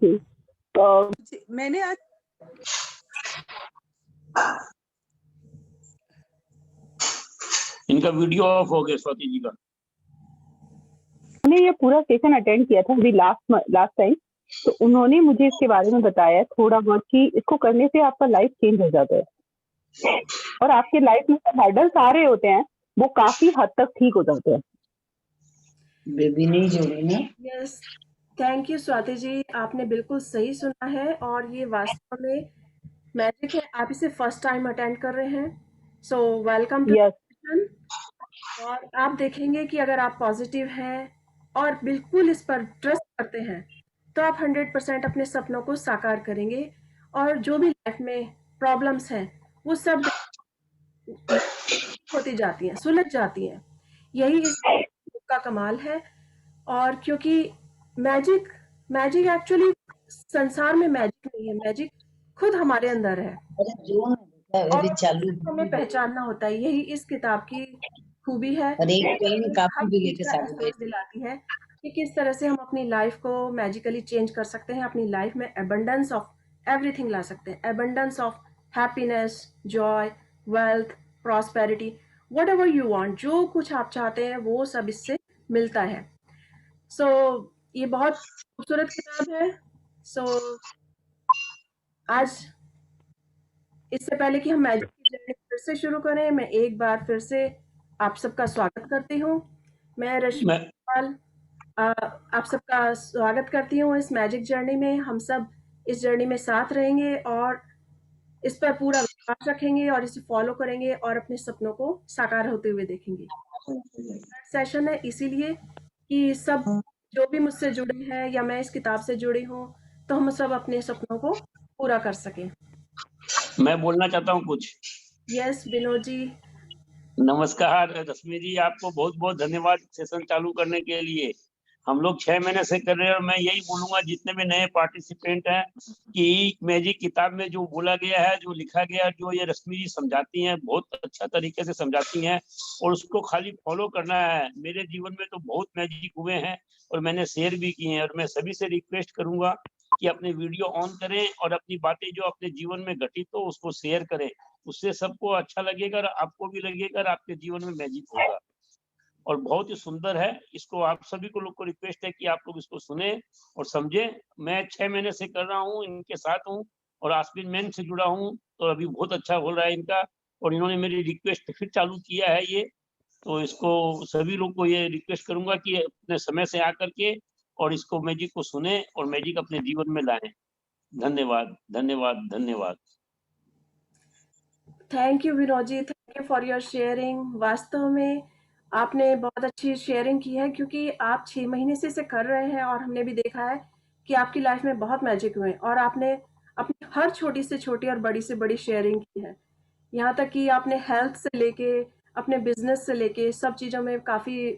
थी। मैंने आज इनका वीडियो ऑफ हो गया स्वाति जी का। मैंने ये पूरा सेशन अटेंड किया था अभी लास्ट टाइम, तो उन्होंने मुझे इसके बारे में बताया थोड़ा बहुत कि इसको करने से आपका लाइफ चेंज हो जाता है और आपके लाइफ में हर्डल्स आ रहे होते हैं वो काफी हद तक ठीक हो जाते हैं। बेबी नहीं जोड़ी ना। यस, थैंक यू स्वाति जी, आपने बिल्कुल सही सुना है और ये वास्तव में मैजिक है। आप इसे फर्स्ट टाइम अटेंड कर रहे हैं, सो वेलकम टू सेशन। और आप देखेंगे कि अगर आप पॉजिटिव हैं और बिल्कुल इस पर ट्रस्ट करते हैं तो आप 100% अपने सपनों को साकार करेंगे और जो भी लाइफ में प्रॉब्लम्स हैं वो सब होती जाती हैं, सुलझ जाती हैं। यही इस बुक का कमाल है। और क्योंकि मैजिक एक्चुअली संसार में मैजिक नहीं है, मैजिक खुद हमारे अंदर है और हमें पहचानना होता है। यही इस किताब की खूबी है, और एक पेन काफी भी लेके साथ एहसास दिलाती है कि किस तरह से हम अपनी लाइफ को मैजिकली चेंज कर सकते हैं, अपनी लाइफ में एबंडेंस ऑफ एवरीथिंग ला सकते हैं, abundance of happiness, Joy, wealth, prosperity, whatever you want, जो कुछ आप चाहते हैं वो सब इससे मिलता है। सो ये बहुत खूबसूरत किताब है। सो आज इससे पहले कि हम मैजिक की जर्नी फिर से शुरू करें, मैं एक बार फिर से आप सबका स्वागत करती हूँ। मैं रश्मि पाल आप सबका स्वागत करती हूँ इस मैजिक जर्नी में। हम सब इस जर्नी में साथ रहेंगे और इस पर पूरा विश्वास रखेंगे और इसे फॉलो करेंगे और अपने सपनों को साकार होते हुए देखेंगे। सेशन है इसीलिए कि सब जो भी मुझसे जुड़े हैं या मैं इस किताब से जुड़ी हूँ तो हम सब अपने सपनों को पूरा कर सकें। मैं बोलना चाहता हूँ कुछ। यस विनोद जी। नमस्कार रश्मि जी, आपको बहुत बहुत धन्यवाद सेशन चालू करने के लिए। हम लोग 6 महीने से कर रहे हैं और मैं यही बोलूंगा जितने भी नए पार्टिसिपेंट हैं कि मैजिक किताब में जो बोला गया है, जो लिखा गया है, जो ये रश्मि जी समझाती हैं, बहुत अच्छा तरीके से समझाती हैं और उसको खाली फॉलो करना है। मेरे जीवन में तो बहुत मैजिक हुए हैं और मैंने शेयर भी किए हैं और मैं सभी से रिक्वेस्ट करूंगा कि अपने वीडियो ऑन करें और अपनी बातें जो अपने जीवन में घटित हो उसको शेयर करें। उससे सबको अच्छा लगेगा और आपको भी लगेगा और आपके जीवन में मैजिक होगा और बहुत ही सुंदर है। इसको आप सभी को लोग को रिक्वेस्ट है कि आप लोग इसको सुने और समझे। मैं 6 महीने से कर रहा हूँ, इनके साथ हूँ और आस्पिन मैन से जुड़ा हूँ, तो अभी बहुत अच्छा हो रहा है इनका और इन्होंने मेरी रिक्वेस्ट फिर चालू किया है ये, तो इसको सभी लोग को ये रिक्वेस्ट करूंगा कि अपने समय से आकर के और इसको मैजिक को सुने और मैजिक अपने जीवन में लाएं। धन्यवाद धन्यवाद धन्यवाद। Thank you Vinod ji, thank you for your sharing. वास्तव में आपने बहुत अच्छी शेयरिंग की है क्योंकि आप 6 महीने से इसे कर रहे हैं और हमने भी देखा है कि आपकी लाइफ में बहुत मैजिक हुए और आपने अपनी हर छोटी से छोटी और बड़ी से बड़ी शेयरिंग की है। यहाँ तक कि आपने हेल्थ से लेके अपने बिजनेस से लेके सब चीज़ों में काफ़ी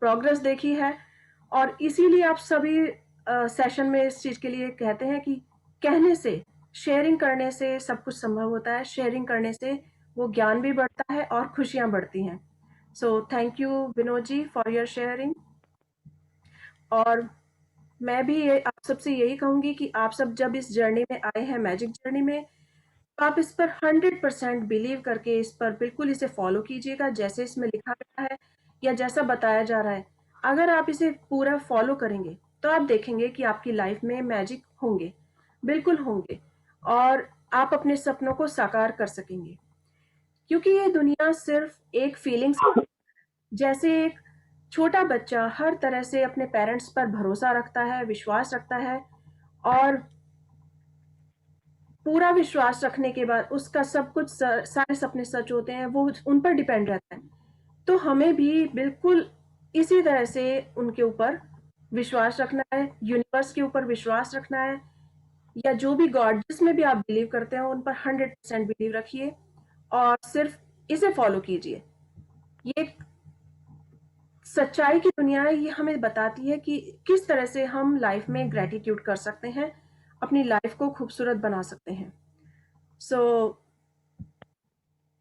प्रोग्रेस देखी है और इसीलिए आप सभी सेशन में इस चीज़ के लिए कहते हैं कि कहने से, शेयरिंग करने से सब कुछ संभव होता है। शेयरिंग करने से वो ज्ञान भी बढ़ता है और खुशियाँ बढ़ती हैं। So thank you Vinod ji for your sharing. और मैं भी आप सबसे यही कहूँगी कि आप सब जब इस जर्नी में आए हैं, मैजिक जर्नी में, तो आप इस पर 100% बिलीव करके इस पर बिल्कुल इसे फॉलो कीजिएगा जैसे इसमें लिखा गया है या जैसा बताया जा रहा है। अगर आप इसे पूरा फॉलो करेंगे तो आप देखेंगे कि आपकी लाइफ में मैजिक होंगे, बिल्कुल होंगे और आप अपने सपनों को साकार कर सकेंगे। क्योंकि ये दुनिया सिर्फ एक फीलिंग्स, जैसे एक छोटा बच्चा हर तरह से अपने पेरेंट्स पर भरोसा रखता है, विश्वास रखता है और पूरा विश्वास रखने के बाद उसका सब कुछ सारे सपने सच होते हैं, वो उन पर डिपेंड रहता है। तो हमें भी बिल्कुल इसी तरह से उनके ऊपर विश्वास रखना है, यूनिवर्स के ऊपर विश्वास रखना है या जो भी गॉड जिसमें भी आप बिलीव करते हो उन पर 100% बिलीव रखिए और सिर्फ इसे फॉलो कीजिए। ये सच्चाई की दुनिया है, ये हमें बताती है कि किस तरह से हम लाइफ में ग्रेटिट्यूड कर सकते हैं, अपनी लाइफ को खूबसूरत बना सकते हैं। सो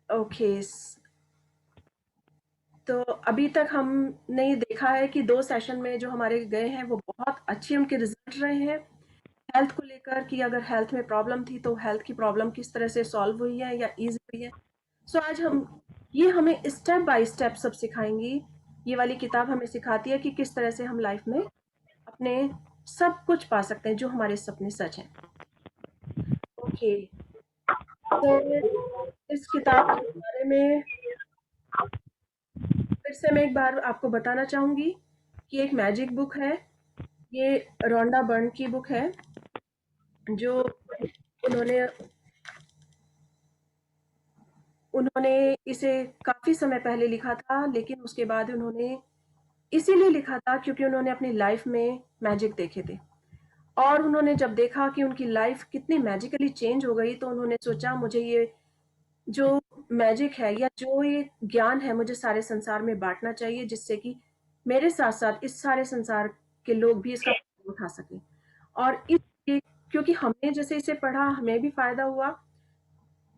ओके, तो अभी तक हमने ये देखा है कि 2 सेशन में जो हमारे गए हैं वो बहुत अच्छे उनके रिजल्ट रहे हैं हेल्थ को लेकर कि अगर हेल्थ में प्रॉब्लम थी तो हेल्थ की प्रॉब्लम किस तरह से सॉल्व हुई है या ईज़ी हुई है। सो आज ये हमें स्टेप बाय स्टेप सब सिखाएंगी। ये वाली किताब हमें सिखाती है कि किस तरह से हम लाइफ में अपने सब कुछ पा सकते हैं जो हमारे सपने सच हैं। ओके, तो इस किताब के बारे में फिर से मैं एक बार आपको बताना चाहूंगी कि एक मैजिक बुक है। ये रोंडा बर्न की बुक है जो उन्होंने उन्होंने इसे काफ़ी समय पहले लिखा था, लेकिन उसके बाद उन्होंने इसीलिए लिखा था क्योंकि उन्होंने अपनी लाइफ में मैजिक देखे थे। और उन्होंने जब देखा कि उनकी लाइफ कितनी मैजिकली चेंज हो गई, तो उन्होंने सोचा मुझे ये जो मैजिक है या जो ये ज्ञान है मुझे सारे संसार में बांटना चाहिए, जिससे कि मेरे साथ साथ इस सारे संसार के लोग भी इसका फायदा उठा सकें। और इसलिए क्योंकि हमने जैसे इसे पढ़ा हमें भी फायदा हुआ,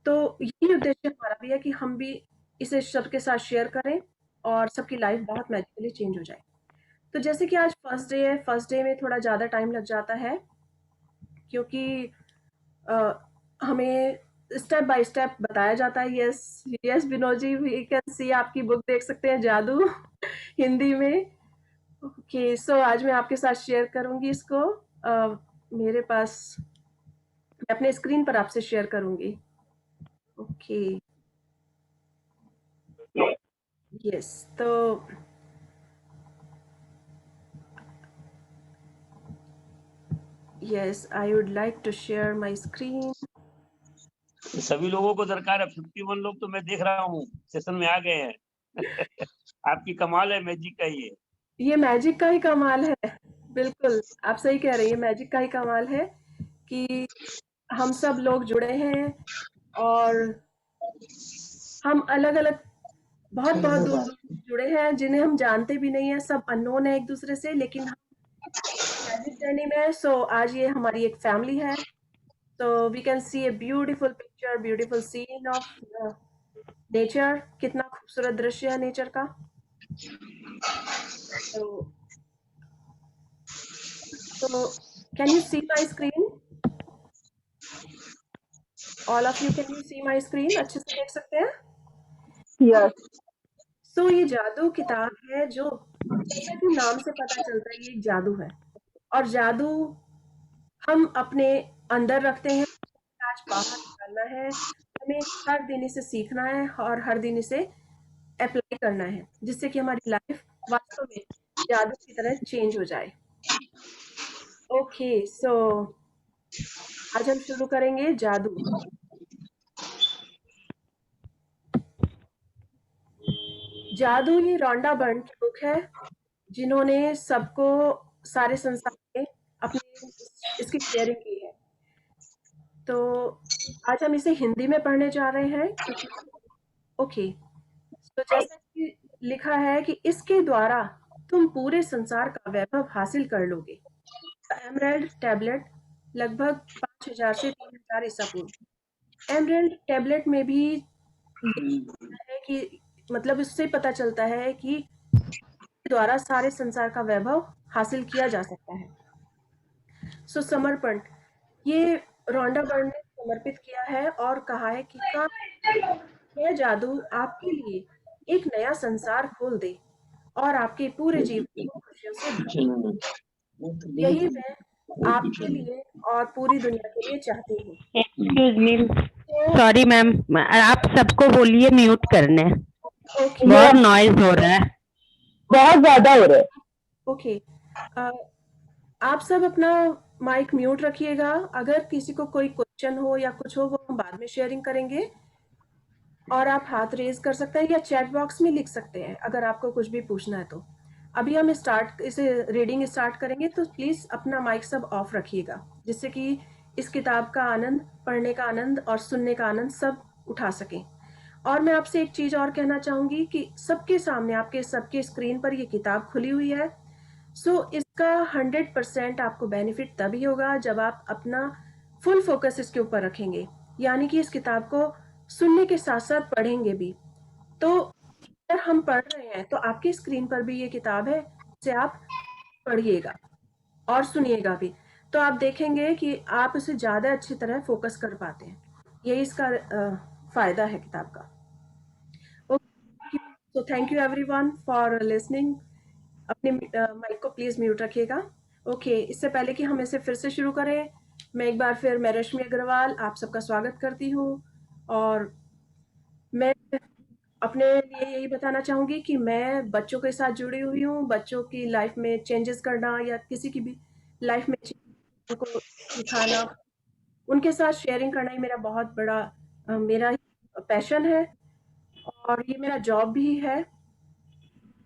तो यही उद्देश्य हमारा भी है कि हम भी इसे सबके साथ शेयर करें और सबकी लाइफ बहुत मैजिकली चेंज हो जाए। तो जैसे कि आज फर्स्ट डे है, फर्स्ट डे में थोड़ा ज़्यादा टाइम लग जाता है क्योंकि अ, हमें स्टेप बाय स्टेप बताया जाता है। Yes yes Vinod ji, we can see, आपकी बुक देख सकते हैं जादू हिंदी में। ओके, सो आज मैं आपके साथ शेयर करूंगी इसको। मेरे पास मैं अपने स्क्रीन पर आपसे शेयर करूंगी। ओके, यस, तो yes I would like to share my screen. सभी लोगों को दरकार है, 51 लोग तो मैं देख रहा हूँ सेशन में आ गए हैं आपकी कमाल है मैजिक का ये मैजिक का ही कमाल है। बिल्कुल, आप सही कह रहे हैं, ये मैजिक का ही कमाल है कि हम सब लोग जुड़े हैं और हम अलग-अलग बहुत-बहुत दूर-दूर से जुड़े हैं, जिन्हें हम जानते भी नहीं हैं, सब अननोन है एक-दूसरे से, लेकिन हम मैजिक जर्नी में हैं। सो आज ये हमारी एक फैमिली है। So we can see a beautiful picture, beautiful scene of nature. कितना खूबसूरत दृश्य है नेचर का। So can you see my screen? All of you, can you see my screen? अच्छे से देख सकते हैं? यस। So ये जादू किताब है जो, जैसा कि नाम से पता चलता है, ये एक जादू है और जादू हम अपने अंदर रखते हैं, आज बाहर निकालना है। हमें हर दिन इसे सीखना है और हर दिन इसे अप्लाई करना है, जिससे कि हमारी लाइफ वास्तव में जादू की तरह चेंज हो जाए। ओके, सो आज हम शुरू करेंगे जादू। जादू ये रोंडा बर्न की बुक है, जिन्होंने सबको सारे संसार में अपने इसकी शेयरिंग की है। तो आज हम इसे हिंदी में पढ़ने जा रहे हैं क्योंकि ओके, तो जैसा कि लिखा है कि इसके द्वारा तुम पूरे संसार का वैभव हासिल कर लोगे। एमराल्ड टैबलेट लगभग 5000 से 3000 ईसा पूर्व। एमराल्ड टैबलेट में भी है कि मतलब इससे पता चलता है कि द्वारा सारे संसार का वैभव हासिल किया जा सकता है। सो समर्पण, ये रोंडा बर्न ने समर्पित किया है और कहा है कि का यह जादू आपके लिए एक नया संसार खोल दे और आपके पूरे जीवन को खुशियों से भर दे। यही मैं आपके लिए और पूरी दुनिया के लिए चाहती हूँ। एक्सक्यूज मी, तो सॉरी मैम, आप सबको बोलिए म्यूट करने, ओके बहुत नॉइज हो रहा है। बहुत ज्यादा हो रहा है। ओके, आप सब अपना माइक म्यूट रखिएगा। अगर किसी को कोई क्वेश्चन हो या कुछ हो, वो हम बाद में शेयरिंग करेंगे और आप हाथ रेज कर सकते हैं या चैट बॉक्स में लिख सकते हैं अगर आपको कुछ भी पूछना है तो। अभी हम इसे रीडिंग स्टार्ट करेंगे, तो प्लीज़ अपना माइक सब ऑफ रखिएगा, जिससे कि इस किताब का आनंद, पढ़ने का आनंद और सुनने का आनंद सब उठा सकें। और मैं आपसे एक चीज़ और कहना चाहूँगी कि सबके सामने, आपके सबके स्क्रीन पर ये किताब खुली हुई है। सो इसका 100% आपको बेनिफिट तभी होगा जब आप अपना फुल फोकस इसके ऊपर रखेंगे, यानी कि इस किताब को सुनने के साथ साथ पढ़ेंगे भी। तो अगर हम पढ़ रहे हैं तो आपकी स्क्रीन पर भी ये किताब है, जिसे आप पढ़िएगा और सुनिएगा भी। तो आप देखेंगे कि आप उसे ज़्यादा अच्छी तरह फोकस कर पाते हैं। यही इसका फ़ायदा है किताब का। तो thank you everyone for listening. अपने माइक को प्लीज़ म्यूट रखिएगा। ओके, इससे पहले कि हम इसे फिर से शुरू करें, मैं एक बार फिर मैं रश्मि अग्रवाल आप सबका स्वागत करती हूँ। और मैं अपने लिए यही बताना चाहूँगी कि मैं बच्चों के साथ जुड़ी हुई हूँ। बच्चों की लाइफ में चेंजेस करना या किसी की भी लाइफ में उनको सिखाना, उनके साथ शेयरिंग करना ही मेरा बहुत बड़ा मेरा पैशन है। और ये मेरा जॉब भी है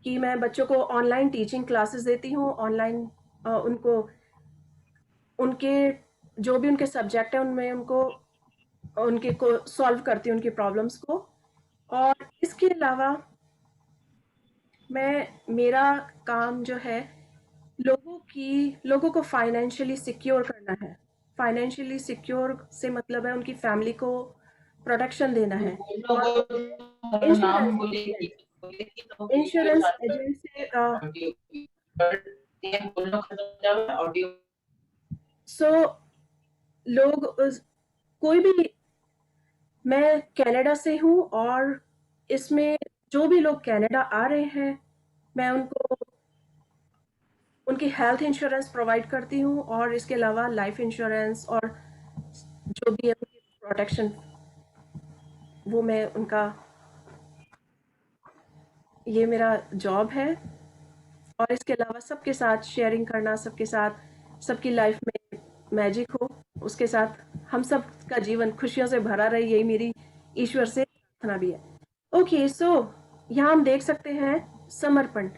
कि मैं बच्चों को ऑनलाइन टीचिंग क्लासेस देती हूँ। ऑनलाइन उनको उनके जो भी उनके सब्जेक्ट है उनमें उनके को सॉल्व करती हूँ उनकी प्रॉब्लम्स को। और इसके अलावा मेरा काम जो है लोगों को फाइनेंशियली सिक्योर करना है। फाइनेंशियली सिक्योर से मतलब है उनकी फैमिली को प्रोटेक्शन देना है। इंश्योरेंस एजेंट से कोई भी, मैं कनाडा से हूँ और इसमें जो भी लोग कनाडा आ रहे हैं मैं उनको उनकी हेल्थ इंश्योरेंस प्रोवाइड करती हूँ और इसके अलावा लाइफ इंश्योरेंस और जो भी है प्रोटेक्शन वो मैं उनका, ये मेरा जॉब है। और इसके अलावा सबके साथ शेयरिंग करना, सबके साथ सबकी लाइफ में मैजिक हो, उसके साथ हम सब का जीवन खुशियों से भरा रहे, यही मेरी ईश्वर से प्रार्थना भी है। ओके, सो यहाँ हम देख सकते हैं समर्पण।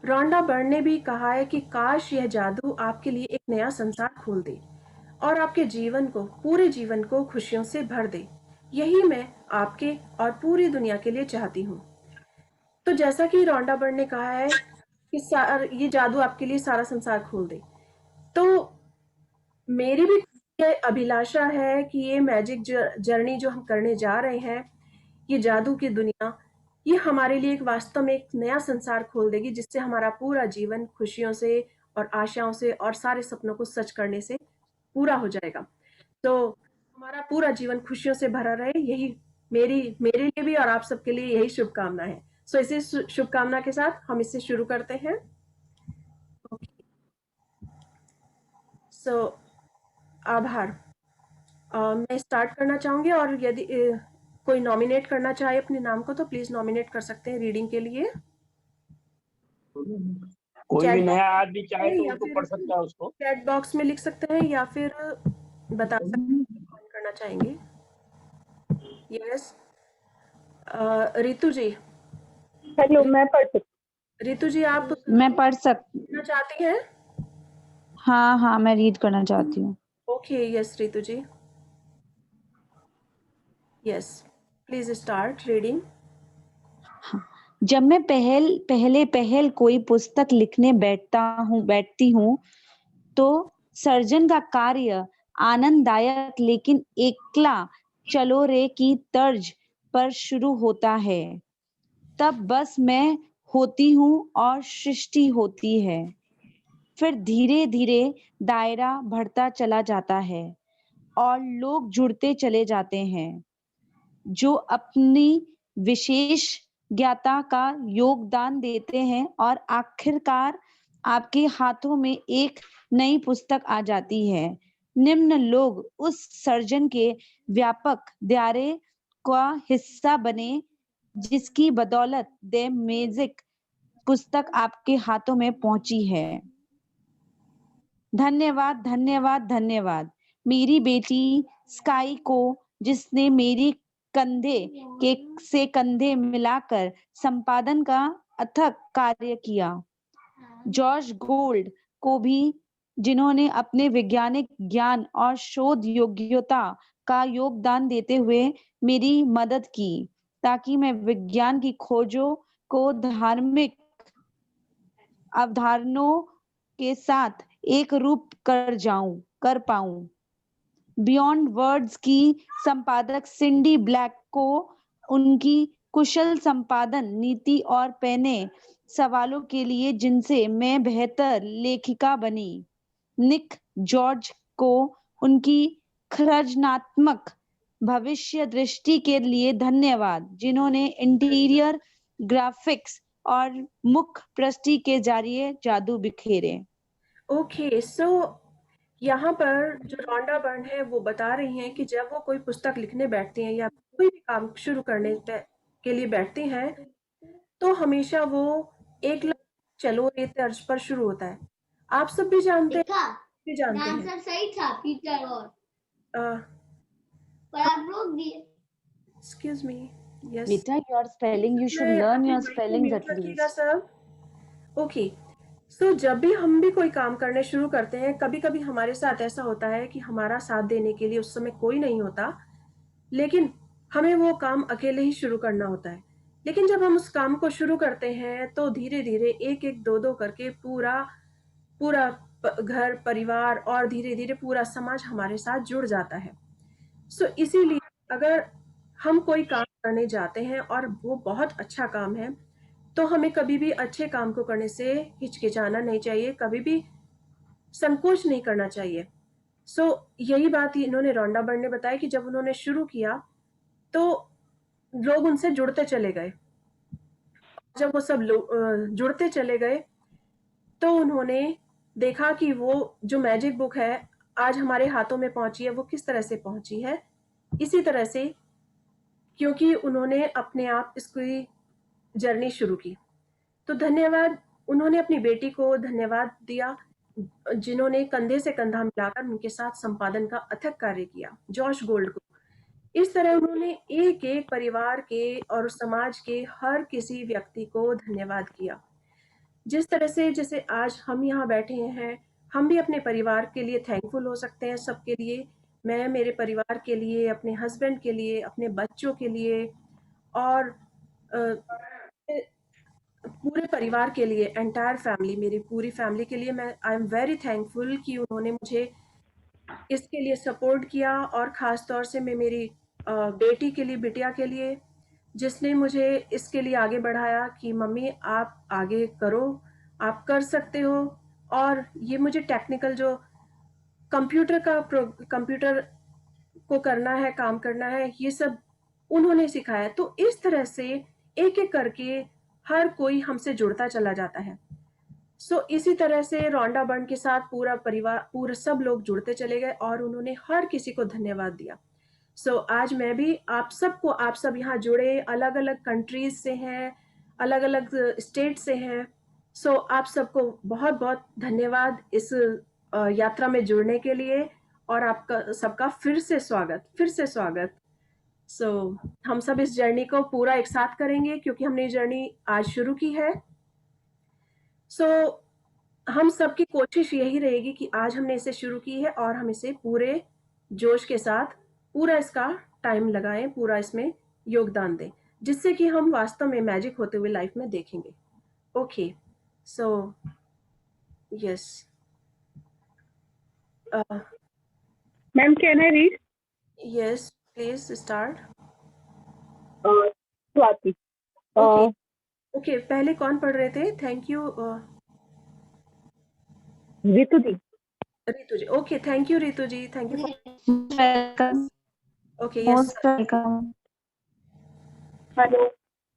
रोंडा बर्न ने भी कहा है कि काश यह जादू आपके लिए एक नया संसार खोल दे और आपके जीवन को, पूरे जीवन को खुशियों से भर दे। यही मैं आपके और पूरी दुनिया के लिए चाहती हूँ। तो जैसा कि रोंडा बर्न ने कहा है कि ये जादू आपके लिए सारा संसार खोल दे, तो मेरी भी ये अभिलाषा है कि ये मैजिक जर्नी जो हम करने जा रहे हैं, ये जादू की दुनिया, ये हमारे लिए एक वास्तव में एक नया संसार खोल देगी जिससे हमारा पूरा जीवन खुशियों से और आशाओं से और सारे सपनों को सच करने से पूरा हो जाएगा। तो हमारा पूरा जीवन खुशियों से भरा रहे, यही मेरे लिए भी और आप सबके लिए यही शुभकामना है। सो इसी शुभकामना के साथ हम इसे शुरू करते हैं। सो आभार। मैं स्टार्ट करना चाहूंगी और यदि कोई नॉमिनेट करना चाहे अपने नाम को तो प्लीज नॉमिनेट कर सकते हैं रीडिंग के लिए। कोई भी नया आदमी चाहे तो उसको पढ़ सकता है, उसको चैट बॉक्स में लिख सकते हैं या फिर बता सकते हैं कौन करना चाहेंगे। यस, रितु जी। हेलो, मैं पढ़ सकती रितु जी आप मैं पढ़ करना चाहती हैं? हाँ मैं रीड करना चाहती हूँ। Okay, yes Ritu ji, yes please start reading. जब मैं पहले कोई पुस्तक लिखने बैठती हूँ तो सर्जन का कार्य आनंददायक लेकिन एकला चलो रे की तर्ज पर शुरू होता है। तब बस मैं होती हूँ और सृष्टि होती है। फिर धीरे धीरे दायरा बढ़ता चला जाता है और लोग जुड़ते चले जाते हैं जो अपनी विशेष ज्ञाता का योगदान देते हैं और आखिरकार आपके हाथों में एक नई पुस्तक आ जाती है। निम्न लोग उस सर्जन के व्यापक दायरे का हिस्सा बने जिसकी बदौलत द मैजिक पुस्तक आपके हाथों में पहुंची है। धन्यवाद धन्यवाद धन्यवाद मेरी बेटी स्काई को, जिसने मेरी कंधे से कंधे मिलाकर संपादन का अथक कार्य किया। जॉर्ज गोल्ड को भी, जिन्होंने अपने वैज्ञानिक ज्ञान और शोध योग्यता का योगदान देते हुए मेरी मदद की ताकि मैं विज्ञान की खोजों को धार्मिक अवधारणाओं के साथ एक रूप कर पाऊं। बियॉन्ड वर्ड्स की संपादक सिंडी ब्लैक को उनकी कुशल संपादन नीति और पैने सवालों के लिए जिनसे मैं बेहतर लेखिका बनी। निक जॉर्ज को उनकी सृजनात्मक भविष्य दृष्टि के लिए धन्यवाद, जिन्होंने इंटीरियर ग्राफिक्स और मुख्य पृष्ठि के जरिए जादू बिखेरे। ओके, सो यहाँ पर जो रॉन्डा बर्न है वो बता रही हैं कि जब वो कोई पुस्तक लिखने बैठती हैं या कोई भी काम शुरू करने के लिए बैठती हैं, तो हमेशा वो एक चलो रे तर्ज पर शुरू होता है। आप सब भी जानते हैं आंसर सही था पीटर, और uh, पर आप रोक दिए। excuse me, yes, बेटा, your spelling, you should learn your spellings at least. Okay, so जब भी हम भी कोई काम करने शुरू करते हैं, कभी कभी हमारे साथ ऐसा होता है कि हमारा साथ देने के लिए उस समय कोई नहीं होता, लेकिन हमें वो काम अकेले ही शुरू करना होता है। लेकिन जब हम उस काम को शुरू करते हैं तो धीरे धीरे एक एक दो दो करके पूरा पूरा घर परिवार और धीरे धीरे पूरा समाज हमारे साथ जुड़ जाता है। सो इसीलिए अगर हम कोई काम करने जाते हैं और वो बहुत अच्छा काम है, तो हमें कभी भी अच्छे काम को करने से हिचकिचाना नहीं चाहिए, कभी भी संकोच नहीं करना चाहिए। सो यही बात इन्होंने रॉन्डा बर्न ने बताया कि जब उन्होंने शुरू किया तो लोग उनसे जुड़ते चले गए। जब वो सब लोग जुड़ते चले गए तो उन्होंने देखा कि वो जो मैजिक बुक है आज हमारे हाथों में पहुंची है, वो किस तरह से पहुंची है। इसी तरह से क्योंकि उन्होंने अपने आप इसकी जर्नी शुरू की। तो धन्यवाद, उन्होंने अपनी बेटी को धन्यवाद दिया जिन्होंने कंधे से कंधा मिलाकर उनके साथ संपादन का अथक कार्य किया, जॉश गोल्ड को। इस तरह उन्होंने एक एक परिवार के और समाज के हर किसी व्यक्ति को धन्यवाद किया। जिस तरह से जैसे आज हम यहाँ बैठे हैं, हम भी अपने परिवार के लिए थैंकफुल हो सकते हैं, सबके लिए। मैं मेरे परिवार के लिए, अपने हस्बैंड के लिए, अपने बच्चों के लिए और पूरे परिवार के लिए, एंटायर फैमिली, मेरी पूरी फैमिली के लिए मैं आई एम वेरी थैंकफुल कि उन्होंने मुझे इसके लिए सपोर्ट किया। और ख़ास तौर से मैं मेरी बेटी के लिए, बिटिया के लिए, जिसने मुझे इसके लिए आगे बढ़ाया कि मम्मी आप आगे करो, आप कर सकते हो। और ये मुझे टेक्निकल जो कंप्यूटर को करना है, काम करना है, ये सब उन्होंने सिखाया। तो इस तरह से एक एक करके हर कोई हमसे जुड़ता चला जाता है। सो इसी तरह से रॉन्डा बर्न के साथ पूरा परिवार, पूरे सब लोग जुड़ते चले गए और उन्होंने हर किसी को धन्यवाद दिया। सो आज मैं भी आप सबको, आप सब यहाँ जुड़े, अलग अलग कंट्रीज से हैं, अलग अलग स्टेट से हैं। सो आप सबको बहुत बहुत धन्यवाद इस यात्रा में जुड़ने के लिए, और आपका सबका फिर से स्वागत। सो हम सब इस जर्नी को पूरा एक साथ करेंगे क्योंकि हमने ये जर्नी आज शुरू की है। सो हम सबकी कोशिश यही रहेगी कि आज हमने इसे शुरू की है और हम इसे पूरे जोश के साथ पूरा इसका टाइम लगाएं, पूरा इसमें योगदान दें, जिससे कि हम वास्तव में मैजिक होते हुए लाइफ में देखेंगे। Okay, so yes ma'am, can I read? Yes please start. Swati. Okay, पहले कौन पढ़ रहे थे? Thank you Ritu ji. Ritu ji, okay, thank you Ritu ji, thank you. Welcome, okay, yes most welcome. Hello.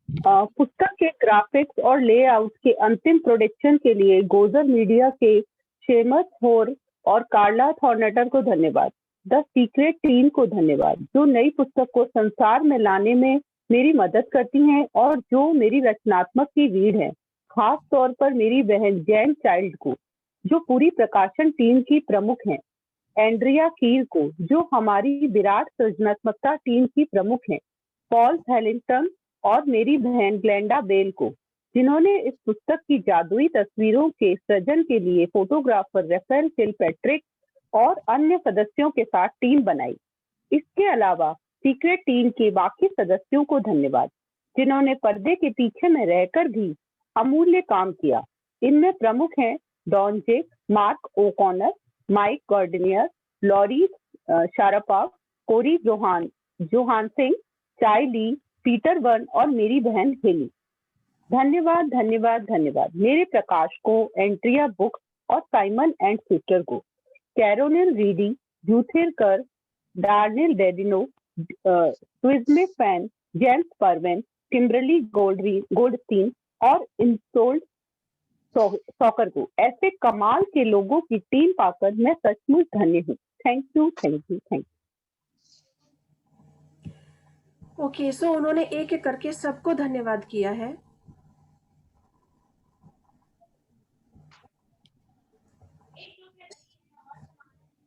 पुस्तक के ग्राफिक्स और लेआउट के अंतिम प्रोडक्शन के लिए गोजर मीडिया के शेमस होर और कार्ला थॉर्नेटर को धन्यवाद। द सीक्रेट टीम को धन्यवाद, जो नई पुस्तक को संसार में लाने में मेरी मदद करती हैं और जो मेरी रचनात्मक की रीढ़ है। खास तौर पर मेरी बहन जैन चाइल्ड को, जो पूरी प्रकाशन टीम की प्रमुख हैं। एंड्रिया कीर को, जो हमारी विराट सृजनात्मकता टीम की प्रमुख हैं। पॉल हेलिंगटन और मेरी बहन ग्लेंडा बेल को, जिन्होंने इस पुस्तक की जादुई तस्वीरों के सृजन के लिए फोटोग्राफर रेफेल किलपैट्रिक और अन्य सदस्यों के साथ टीम बनाई। इसके अलावा सीक्रेट टीम के बाकी सदस्यों को धन्यवाद, जिन्होंने पर्दे के पीछे में रहकर भी अमूल्य काम किया। इनमें प्रमुख हैं डॉन जेक, mark O'Connor, mic Gardiner, lorry शारापॉव, कोरी जोहान सिंह, चाई ली, पीटर वर्न और मेरी बहन हेली। धन्यवाद धन्यवाद धन्यवाद मेरे प्रकाशकों, एंट्रिया बुक्स और साइमन एंड सिस्टर को। कैरोलिन रीडी, यूथिर कर, डार्निल डेडिनो, ट्विज्ले फैन, जेम्स परवेन, किम्बरली गोल्डस्टीन और इंसोल्ड सॉकर को, ऐसे कमाल के लोगों की टीम पाकर मैं सचमुच धन्य हूँ। Thank you, thank you, thank you. Okay, so उन्होंने एक एक करके सबको धन्यवाद किया है।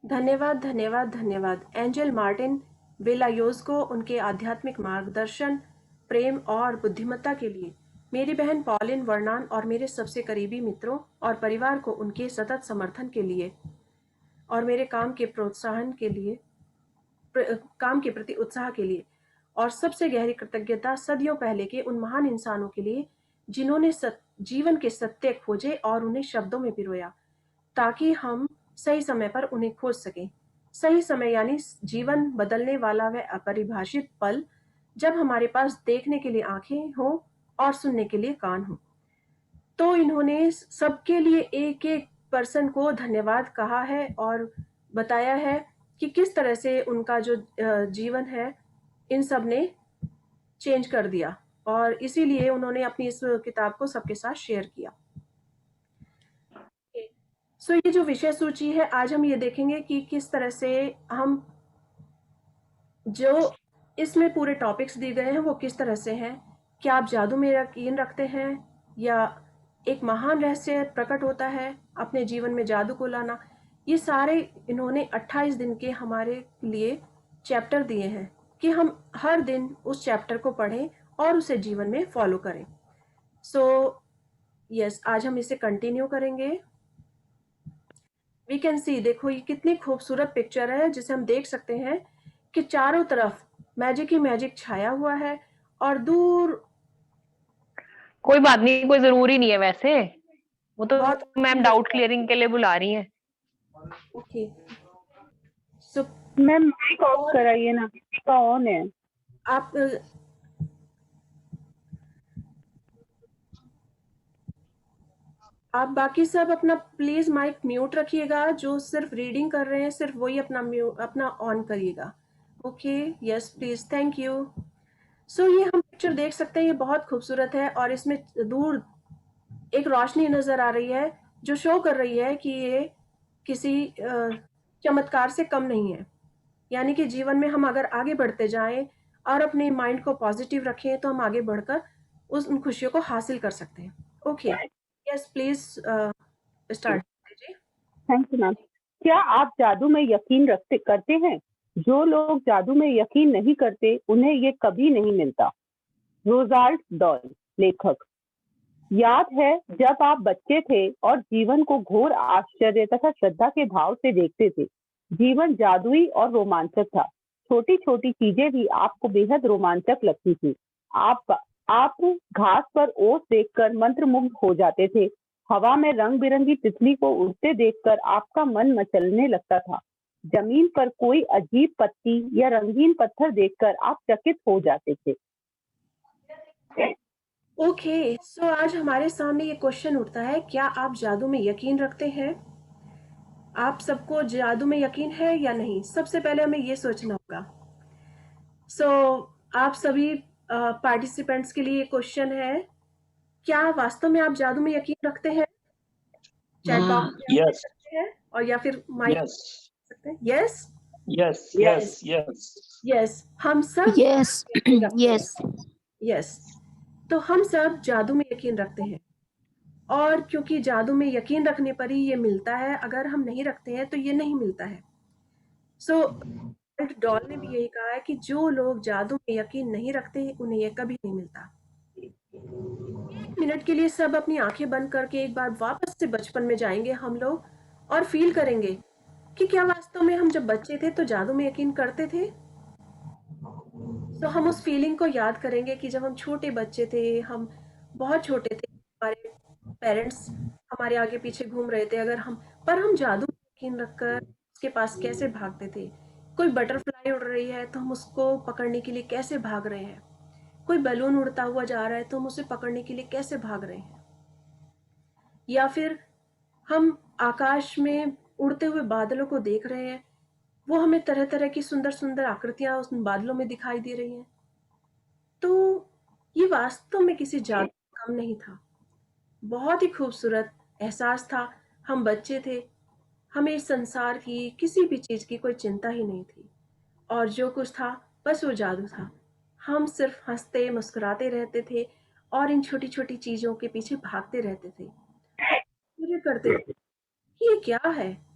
धन्यवाद, धन्यवाद, धन्यवाद एंजल मार्टिन विलायोस को उनके आध्यात्मिक मार्गदर्शन, प्रेम और बुद्धिमत्ता के लिए, मेरी बहन पॉलिन वर्नान और मेरे सबसे करीबी मित्रों और परिवार को उनके सतत समर्थन के लिए और मेरे काम के प्रोत्साहन के लिए, काम के प्रति उत्साह के लिए, और सबसे गहरी कृतज्ञता सदियों पहले के उन महान इंसानों के लिए जिन्होंने जीवन के सत्य खोजे और उन्हें शब्दों में पिरोया ताकि हम सही समय पर उन्हें खोज सकें। सही समय यानी जीवन बदलने वाला वह अपरिभाषित पल जब हमारे पास देखने के लिए आंखें हों और सुनने के लिए कान हों। तो इन्होंने सबके लिए एक एक पर्सन को धन्यवाद कहा है और बताया है कि किस तरह से उनका जो जीवन है इन सब ने चेंज कर दिया, और इसीलिए उन्होंने अपनी इस किताब को सबके साथ शेयर किया। सो ये जो विषय सूची है, आज हम ये देखेंगे कि किस तरह से हम जो इसमें पूरे टॉपिक्स दिए गए हैं वो किस तरह से हैं। क्या आप जादू में यकीन रखते हैं या एक महान रहस्य प्रकट होता है अपने जीवन में जादू को लाना। ये सारे इन्होंने 28 दिन के हमारे लिए चैप्टर दिए हैं कि हम हर दिन उस चैप्टर को पढ़ें और उसे जीवन में फॉलो करें। सो यस, आज हम इसे कंटिन्यू करेंगे। वी कैन सी, देखो ये कितनी खूबसूरत पिक्चर है जिसे हम देख सकते हैं कि चारों तरफ मैजिक ही मैजिक छाया हुआ है और दूर। कोई बात नहीं, कोई जरूरी नहीं है वैसे, वो तो बहुत मैम डाउट क्लियरिंग के लिए बुला रही हैं। Okay, so ma'am mic off कराइए ना, का ऑन है। आप बाकी सब अपना प्लीज माइक म्यूट रखिएगा। जो सिर्फ रीडिंग कर रहे हैं सिर्फ वही अपना ऑन करिएगा। Okay, yes please, thank you. So ये हम पिक्चर देख सकते हैं, ये बहुत खूबसूरत है और इसमें दूर एक रोशनी नजर आ रही है जो शो कर रही है कि ये किसी चमत्कार से कम नहीं है। यानी कि जीवन में हम अगर आगे बढ़ते जाएं और अपने माइंड को पॉजिटिव रखें तो हम आगे बढ़कर उन खुशियों को हासिल कर सकते हैं। ओके, यस प्लीज स्टार्ट कीजिए। Thank you ma'am. क्या आप जादू में यकीन करते हैं? जो लोग जादू में यकीन नहीं करते उन्हें ये कभी नहीं मिलता। रोजाल्ड डॉल, लेखक। याद है जब आप बच्चे थे और जीवन को घोर आश्चर्य तथा श्रद्धा के भाव से देखते थे। जीवन जादुई और रोमांचक था। छोटी छोटी चीजें भी आपको बेहद रोमांचक लगती थी। आप घास पर ओस देखकर मंत्रमुग्ध हो जाते थे। हवा में रंग बिरंगी तितली को उड़ते देखकर आपका मन मचलने लगता था। जमीन पर कोई अजीब पत्ती या रंगीन पत्थर देखकर आप चकित हो जाते थे। ओके, सो आज हमारे सामने ये क्वेश्चन उठता है, क्या आप जादू में यकीन रखते हैं? आप सबको जादू में यकीन है या नहीं? सबसे पहले हमें ये सोचना होगा। सो आप सभी पार्टिसिपेंट्स के लिए क्वेश्चन है, क्या वास्तव में आप जादू में यकीन रखते हैं? चैट बॉक्स में आप लिख सकते हैं और या फिर माइक सकते हैं। Yes yes yes yes yes, हम सब यस यस यस, तो हम सब जादू में यकीन रखते हैं, और क्योंकि जादू में यकीन रखने पर ही ये मिलता है, अगर हम नहीं रखते हैं तो ये नहीं मिलता है। सो डॉल ने भी यही कहा है कि जो लोग जादू में यकीन नहीं रखते उन्हें ये कभी नहीं मिलता। 1 मिनट के लिए सब अपनी आंखें बंद करके एक बार वापस से बचपन में जाएंगे हम लोग और फील करेंगे कि क्या वास्तव में हम जब बच्चे थे तो जादू में यकीन करते थे। तो हम उस फीलिंग को याद करेंगे कि जब हम छोटे बच्चे थे, हम बहुत छोटे थे, हमारे पेरेंट्स हमारे आगे पीछे घूम रहे थे, पर हम जादू में यकीन रखकर उसके पास कैसे भागते थे। कोई बटरफ्लाई उड़ रही है तो हम उसको पकड़ने के लिए कैसे भाग रहे हैं। कोई बैलून उड़ता हुआ जा रहा है तो हम उसे पकड़ने के लिए कैसे भाग रहे हैं। या फिर हम आकाश में उड़ते हुए बादलों को देख रहे हैं, वो हमें तरह तरह की सुंदर सुंदर आकृतियां उस बादलों में दिखाई दे रही हैं। तो ये वास्तव में किसी जादू से कम नहीं था, बहुत ही खूबसूरत एहसास था। हम बच्चे थे, हमें इस संसार की किसी भी चीज की कोई चिंता ही नहीं थी, और जो कुछ था बस वो जादू था। हम सिर्फ हंसते मुस्कुराते रहते थे और इन छोटी छोटी चीजों के पीछे भागते रहते थे, पूरे करते थे। ये क्या है,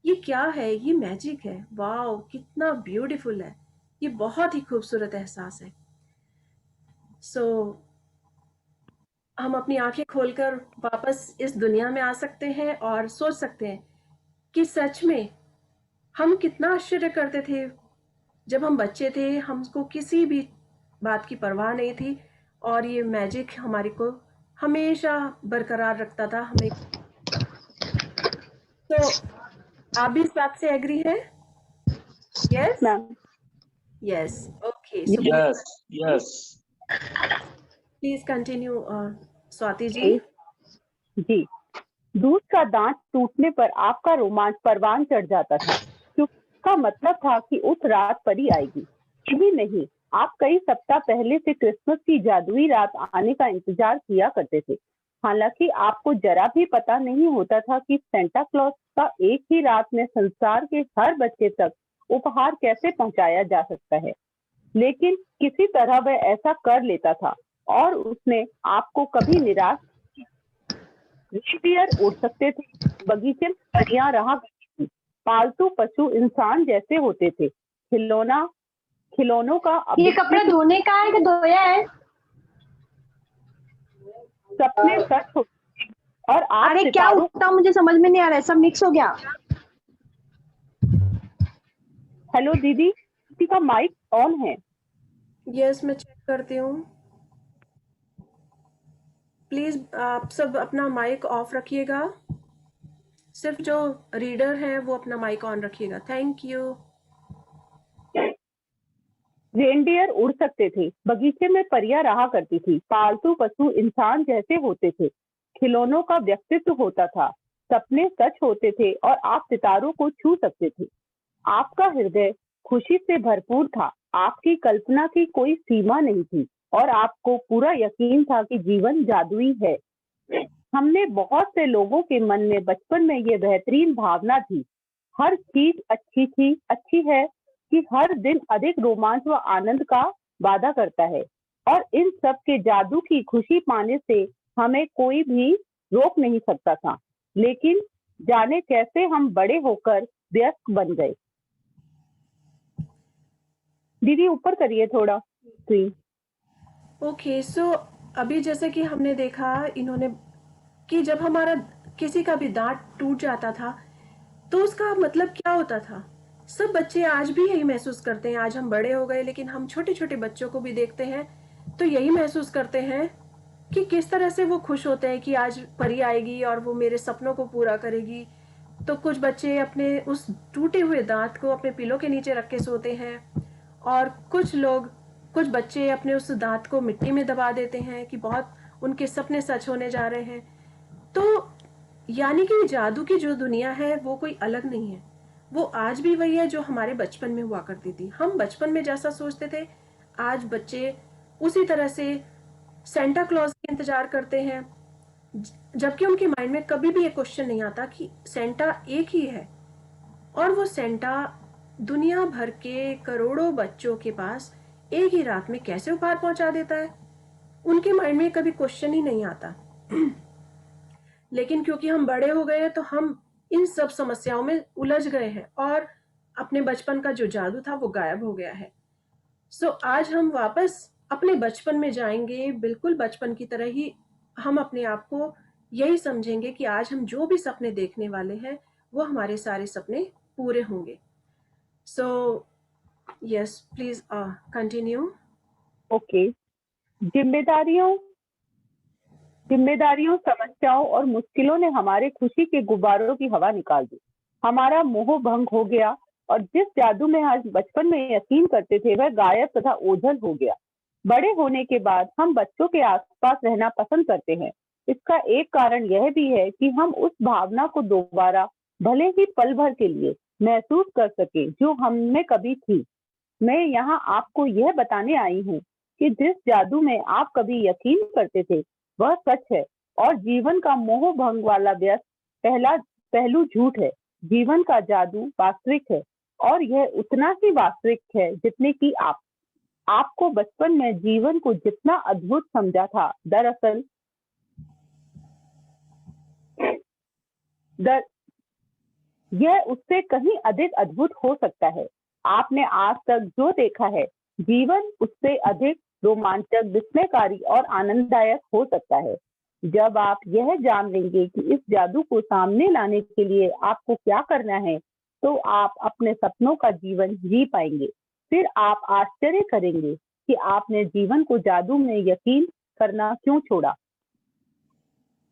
ये क्या है, ये मैजिक है, वाओ कितना ब्यूटीफुल है, ये बहुत ही खूबसूरत एहसास है। सो हम अपनी आंखें खोलकर वापस इस दुनिया में आ सकते हैं और सोच सकते हैं कि सच में हम कितना आश्चर्य करते थे। जब हम बच्चे थे हमको किसी भी बात की परवाह नहीं थी, और ये मैजिक हमारे को हमेशा बरकरार रखता था हमें। तो आप भी इस बात से एग्री है? Yes ma'am yes, okay. जी so yes yes please continue Swati ji. जी, दूध का दांत टूटने पर आपका रोमांच परवान चढ़ जाता था, क्योंकि इसका मतलब था कि उस रात परी आएगी। यही नहीं, आप कई सप्ताह पहले से क्रिसमस की जादुई रात आने का इंतजार किया करते थे। हालांकि आपको जरा भी पता नहीं होता था कि सेंटा क्लॉज का एक ही रात में संसार के हर बच्चे तक उपहार कैसे पहुंचाया जा सकता है, लेकिन किसी तरह वह ऐसा कर लेता था और उसने आपको कभी निराश। रेनडियर उड़ सकते थे, बगीचे में परियां रहा करती थी, पालतू पशु इंसान जैसे होते थे, खिलौनों का ये कपड़ा धोने का है कि धोया है? सपने सच होते थे और आप अरे क्या उठता, मुझे समझ में नहीं आ रहा है, सब मिक्स हो गया। हेलो दीदी, किसी का माइक ऑन है? यस मैं चेक करती हूँ। प्लीज आप सब अपना माइक ऑफ रखिएगा, सिर्फ जो रीडर है वो अपना माइक ऑन रखिएगा। Thank you. रेनडियर उड़ सकते थे, बगीचे में परियां रहा करती थी, पालतू पशु इंसान जैसे होते थे, खिलौनों का व्यक्तित्व होता था, सपने सच होते थे और आप सितारों को छू सकते थे। आपका हृदय खुशी से भरपूर था, आपकी कल्पना की कोई सीमा नहीं थी और आपको पूरा यकीन था कि जीवन जादुई है। हमने बहुत से लोगों के मन में बचपन में ये बेहतरीन भावना थी, हर चीज अच्छी थी, अच्छी है, कि हर दिन अधिक रोमांच व आनंद का वादा करता है, और इन सब के जादू की खुशी पाने से हमें कोई भी रोक नहीं सकता था। लेकिन जाने कैसे हम बड़े होकर व्यस्त बन गए। दीदी ऊपर करिए थोड़ा स्क्रीन। ओके सो अभी जैसे कि हमने देखा इन्होंने कि जब हमारा किसी का भी दांत टूट जाता था तो उसका मतलब क्या होता था। सब बच्चे आज भी यही महसूस करते हैं। आज हम बड़े हो गए लेकिन हम छोटे छोटे बच्चों को भी देखते हैं तो यही महसूस करते हैं कि किस तरह से वो खुश होते हैं कि आज परी आएगी और वो मेरे सपनों को पूरा करेगी। तो कुछ बच्चे अपने उस टूटे हुए दांत को अपने पिलो के नीचे रख के सोते हैं, और कुछ बच्चे अपने उस दांत को मिट्टी में दबा देते हैं कि बहुत उनके सपने सच होने जा रहे हैं। तो यानी कि जादू की जो दुनिया है वो कोई अलग नहीं है, वो आज भी वही है जो हमारे बचपन में हुआ करती थी। हम बचपन में जैसा सोचते थे आज बच्चे उसी तरह से सेंटा क्लॉज का इंतजार करते हैं, जबकि उनके माइंड में कभी भी ये क्वेश्चन नहीं आता कि सेंटा एक ही है और वो सेंटा दुनिया भर के करोड़ों बच्चों के पास एक ही रात में कैसे उपहार पहुंचा देता है। उनके माइंड में कभी क्वेश्चन ही नहीं आता। लेकिन क्योंकि हम बड़े हो गए हैं तो हम इन सब समस्याओं में उलझ गए हैं और अपने बचपन का जो जादू था वो गायब हो गया है। सो आज हम वापस अपने बचपन में जाएंगे, बिल्कुल बचपन की तरह ही हम अपने आप को यही समझेंगे कि आज हम जो भी सपने देखने वाले हैं वो हमारे सारे सपने पूरे होंगे। So yes please continue. Okay, जिम्मेदारियों, समस्याओं और मुश्किलों ने हमारे खुशी के गुब्बारों की हवा निकाल दी। हमारा मोह भंग हो गया और जिस जादू में आज बचपन में यकीन करते थे वह गायब तथा ओझल हो गया। बड़े होने के बाद हम बच्चों के आसपास रहना पसंद करते हैं। इसका एक कारण यह भी है कि हम उस भावना को दोबारा भले ही पल भर के लिए महसूस कर सके जो हमने कभी थी। मैं यहाँ आपको यह बताने आई हूँ कि जिस जादू में आप कभी यकीन करते थे वह सच है, और जीवन का मोह भंग वाला व्यस्त पहलू झूठ है। जीवन का जादू वास्तविक है, और यह उतना ही वास्तविक है जितने की आपको बचपन में जीवन को जितना अद्भुत समझा था। दरअसल यह उससे कहीं अधिक अद्भुत हो सकता है। आपने आज तक जो देखा है, जीवन उससे अधिक रोमांचक, विस्मयकारी और आनंददायक हो सकता है। जब आप यह जान लेंगे कि इस जादू को सामने लाने के लिए आपको क्या करना है, तो आप अपने सपनों का जीवन जी पाएंगे। फिर आप आश्चर्य करेंगे कि आपने जीवन को जादू में यकीन करना क्यों छोड़ा।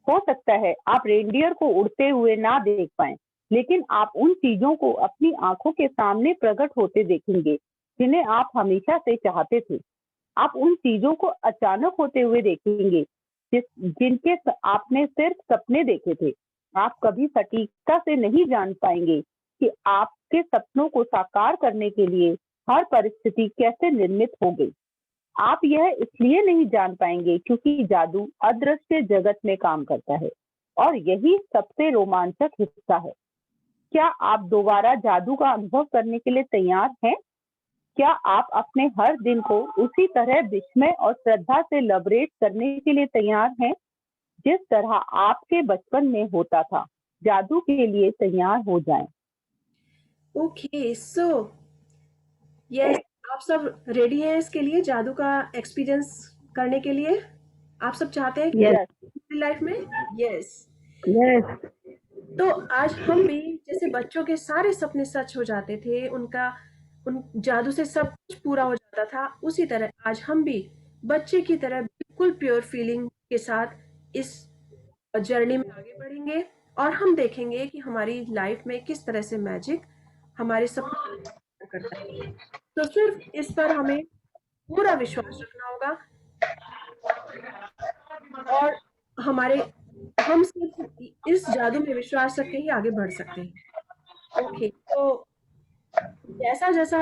हो सकता है आप रेनडियर को उड़ते हुए ना देख पाएं, लेकिन आप उन चीजों को अपनी आंखों के सामने प्रकट होते देखेंगे जिन्हें आप हमेशा से चाहते थे। आप उन चीजों को अचानक होते हुए देखेंगे जिनके आपने सिर्फ सपने देखे थे। आप कभी सटीकता से नहीं जान पाएंगे कि आपके सपनों को साकार करने के लिए हर परिस्थिति कैसे निर्मित हो गई। आप यह इसलिए नहीं जान पाएंगे क्योंकि जादू अदृश्य जगत में काम करता है, और यही सबसे रोमांचक हिस्सा है। क्या आप दोबारा जादू का अनुभव करने के लिए तैयार हैं? क्या आप अपने हर दिन को उसी तरह विस्मय और श्रद्धा से लबरेट करने के लिए तैयार हैं जिस तरह आपके बचपन में होता था? जादू के लिए तैयार हो जाएं। ओके, सो यस, आप सब रेडी हैं इसके लिए, जादू का एक्सपीरियंस करने के लिए? आप सब चाहते हैं कि लाइफ में? यस। तो आज हम भी, जैसे बच्चों के सारे सपने सच हो जाते थे, उन जादू से सब कुछ पूरा हो जाता था, उसी तरह आज हम भी बच्चे की तरह बिल्कुल प्योर फीलिंग के साथ इस जर्नी में आगे बढ़ेंगे, और हम देखेंगे कि हमारी लाइफ में किस तरह से मैजिक हमारे सपने करता है। तो सिर्फ इस पर हमें पूरा विश्वास रखना होगा, और हम सिर्फ इस जादू में विश्वास रख के ही आगे बढ़ सकते हैं। ओके, तो जैसा जैसा